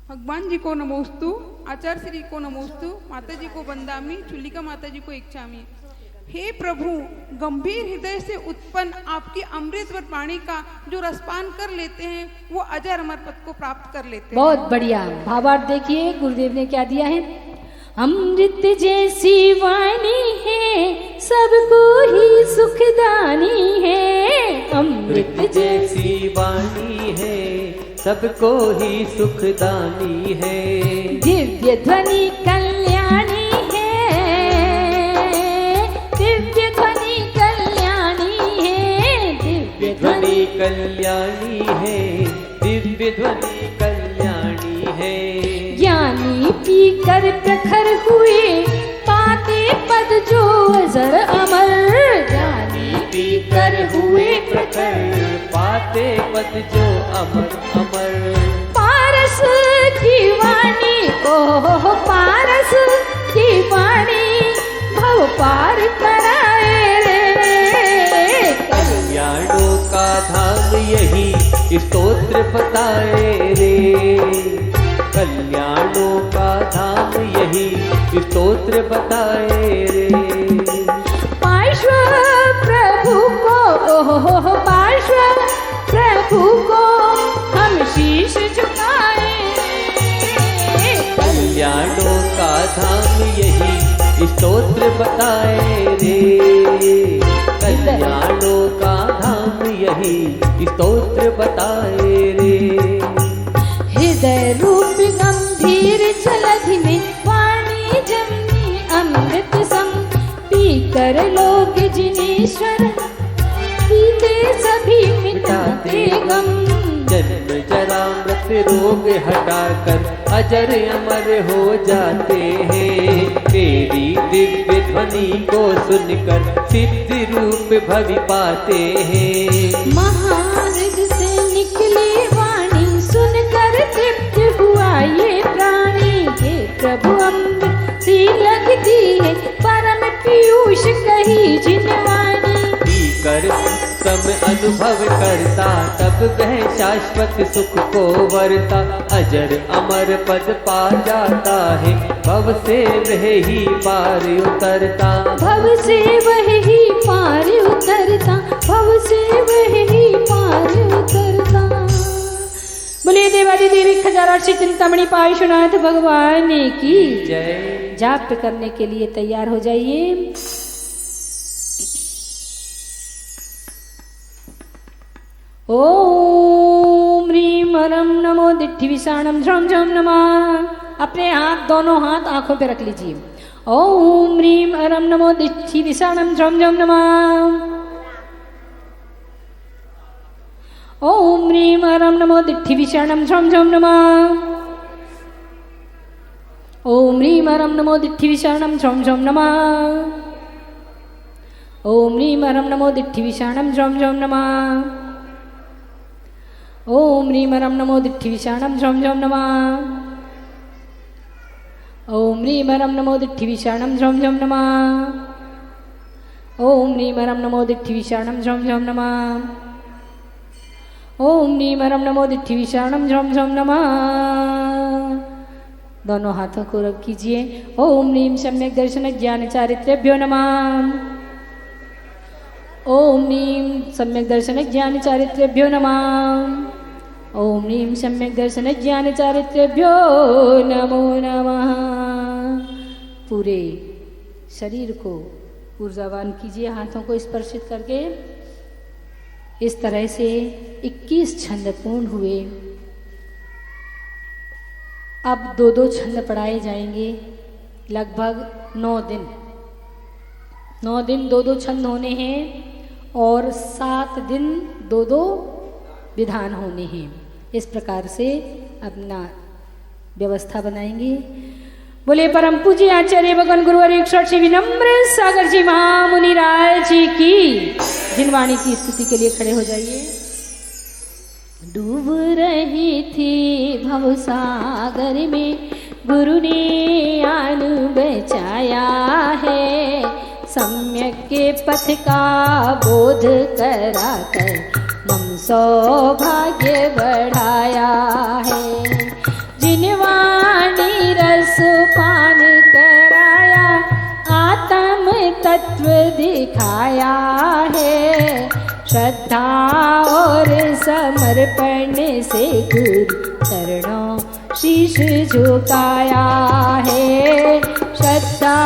भगवान जी को नमोस्तु, आचार्य श्री को नमोस्तु, माता जी को वंदामी, चुल्लिका माता जी को इच्छामी। हे प्रभु, गंभीर हृदय से उत्पन्न आपकी अमृतवर वाणी का जो रसपान कर लेते हैं वो अजर अमर पद को प्राप्त कर लेते हैं। बहुत बढ़िया। भावार्थ देखिए गुरुदेव ने क्या दिया है। अमृत जैसी वाणी है, सबको ही सुखदानी है। अमृत जैसी वाणी है, सबको ही सुखदानी है। दिव्य ध्वनि कल्याणी है, दिव्य ध्वनि कल्याणी है, दिव्य ध्वनि कल्याणी है, दिव्य ध्वनि कल्याणी है। ज्ञानी पीकर प्रखर हुए, पाते पद जो अजर अमर। ज्ञानी पीकर हुए प्रखर, पाते पद जो अमर अमर। पारस की वाणी, ओह पारस की वाणी, भव पार कराए रे। कल्याणों का धाम यही स्तोत्र बताए रे। कल्याणों का धाम यही स्तोत्र बताए रे। पार्श्व प्रभु को, ओह पार्श्व प्रभु को हम शीश झुकाए। कल्याणों का धाम यही स्तोत्र बताए रे। कल्याणों का धाम यही स्तोत्र बताए रे। हृदय रूप गंभीर जलधि में वाणी जमनी अमृत सम। पीकर लोग जिनेश्वर, पीते सभी मिटाते गम। जन्म जरा मृत रोग हटाकर अजर अमर हो जाते हैं। तेरी दिव्य ध्वनि को सुनकर सिद्ध रूप भवि पाते हैं। महारज से निकली वाणी सुनकर तृप्त हुआ ये प्राणी। हे प्रभु अमृत सी लगती है, परम पीयूष कही जिन वाणी। कर उत्तम अनुभव करता, तब वह शाश्वत सुख को वरता। अजर अमर पद पा जाता है, भव से वह ही पार उतरता। भव से वह ही पार उतरता, भव से वह ही पार उतरता। बोलिए देवादी देवी खजाराक्षी चिंतामणि पार्श्वनाथ भगवान की जय। जाप करने के लिए तैयार हो जाइए। ओम ह्रीम हरम नमो दिट्ठि विषाणम झम झम नमः। अपने हाथ, दोनों हाथ आंखों पे रख लीजिए। ओम ह्रीम हरम नमो दिट्ठि विषाणम झम झम नमः। ओम ह्रीम हरम नमो दिट्ठि विषाणम झम झम नमः। ओम ह्रीम हरम नमो दिट्ठि विषाणम झम झम नमः। ओम ह्रीम हरम नमो दिट्ठि विषाणम झम झम नमः। ओम ह्रीम हरम नमो दिट्ठि विषाणम झम झम नमः। ओम ह्रीम हरम नमो दिट्ठि विषाणम झम झम नमः। ओम ह्रीम हरम नमो दिट्ठि विषाणम झम झम नमः। ओम ह्रीम हरम नमो दिट्ठि विषाणम झम झम नमः। दोनों हाथों को रख कीजिए। ओम ह्रीम सम्यक दर्शन ज्ञान चारित्र्यभ्यो नमः। ओम ह्रीम सम्यक दर्शन ज्ञान चारित्र्यभ्यो नमः। ओम ह्रीम सम्यक दर्शन ज्ञान चारित्र्यभ्यो नमो नमः। पूरे शरीर को ऊर्जावान कीजिए हाथों को स्पर्शित करके। इस तरह से 21 छंद पूर्ण हुए। अब 2-2 छंद पढ़ाए जाएंगे, लगभग 9 दिन। 9 दिन 2-2 छंद होने हैं और 7 दिन 2-2 विधान होने हैं। इस प्रकार से अपना व्यवस्था बनाएंगे। बोले परम पूज्य आचार्य भगवान गुरुवर एक श्री विनम्र सागर जी महामुनि राज जी की जिनवाणी की स्तुति के लिए खड़े हो जाइए। डूब रही थी भवसागर में गुरु ने आन बचाया है, सम्यक के पथ का बोध कराकर मम सौभाग्य बढ़ाया है। जिनवाणी रस पान कराया, आत्म तत्व दिखाया है, श्रद्धा और समर्पण से गुरु चरणों शीश झुकाया है। श्रद्धा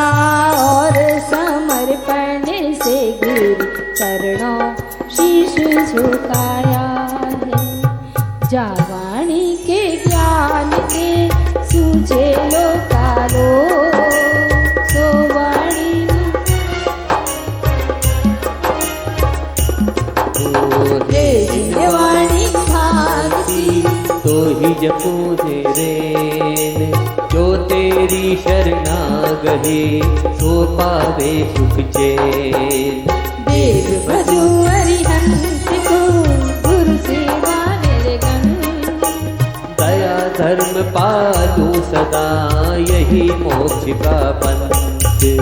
और समर्पण से गुरु चरणों शीश झुकाया है। जावाणी के ज्ञान के सूझे लोकालो, सोवाणी वाणी भागती तो ही जपू रेन, जो तेरी शरणागति सो पावे सुख चैन। देव भजो हरिहंस को गुरु सेवा निर्गन, दया धर्म पालू सदा यही मोक्ष का पंथ।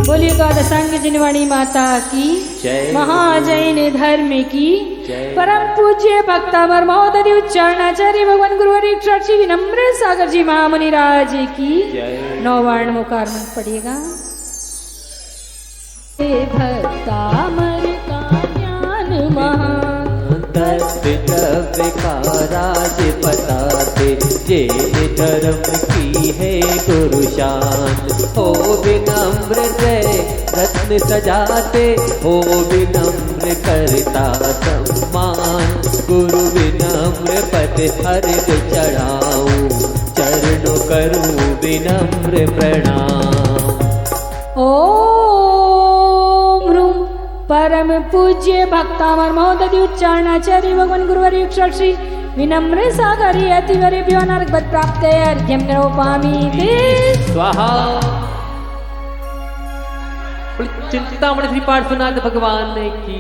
बोलिए द्वादशांग जिनवाणी माता की जय। महाजैन धर्म की जय। परम पूज्य भक्तामर महोदय उच्चारणाचार्य भगवान गुरुवर श्री विनम्र सागर जी महामुनि राज की जय। 9 वर्ण मुकार मंत्र पढ़िएगा। भक्तामर का ज्ञान महान, तत्व का राज बताते, जे धर्म की है गुरु शान। हो विनम्र रत्न सजाते, हो विनम्र करता सम्मान। गुरु विनम्र पद हरिद चढ़ाऊं, चरणों करूं विनम्र प्रणाम। ओम ह्रूम परम पूज्य भक्तामर महोदय उच्चारणाचार्य भगवान गुरुवर श्री विनम्र सागरी अतिवरेभ्यो नरकवत् प्राप्ते अर्घ्यं निरूपयामि ते स्वाहा। चिंतामणि श्री पार्श्वनाथ भगवान की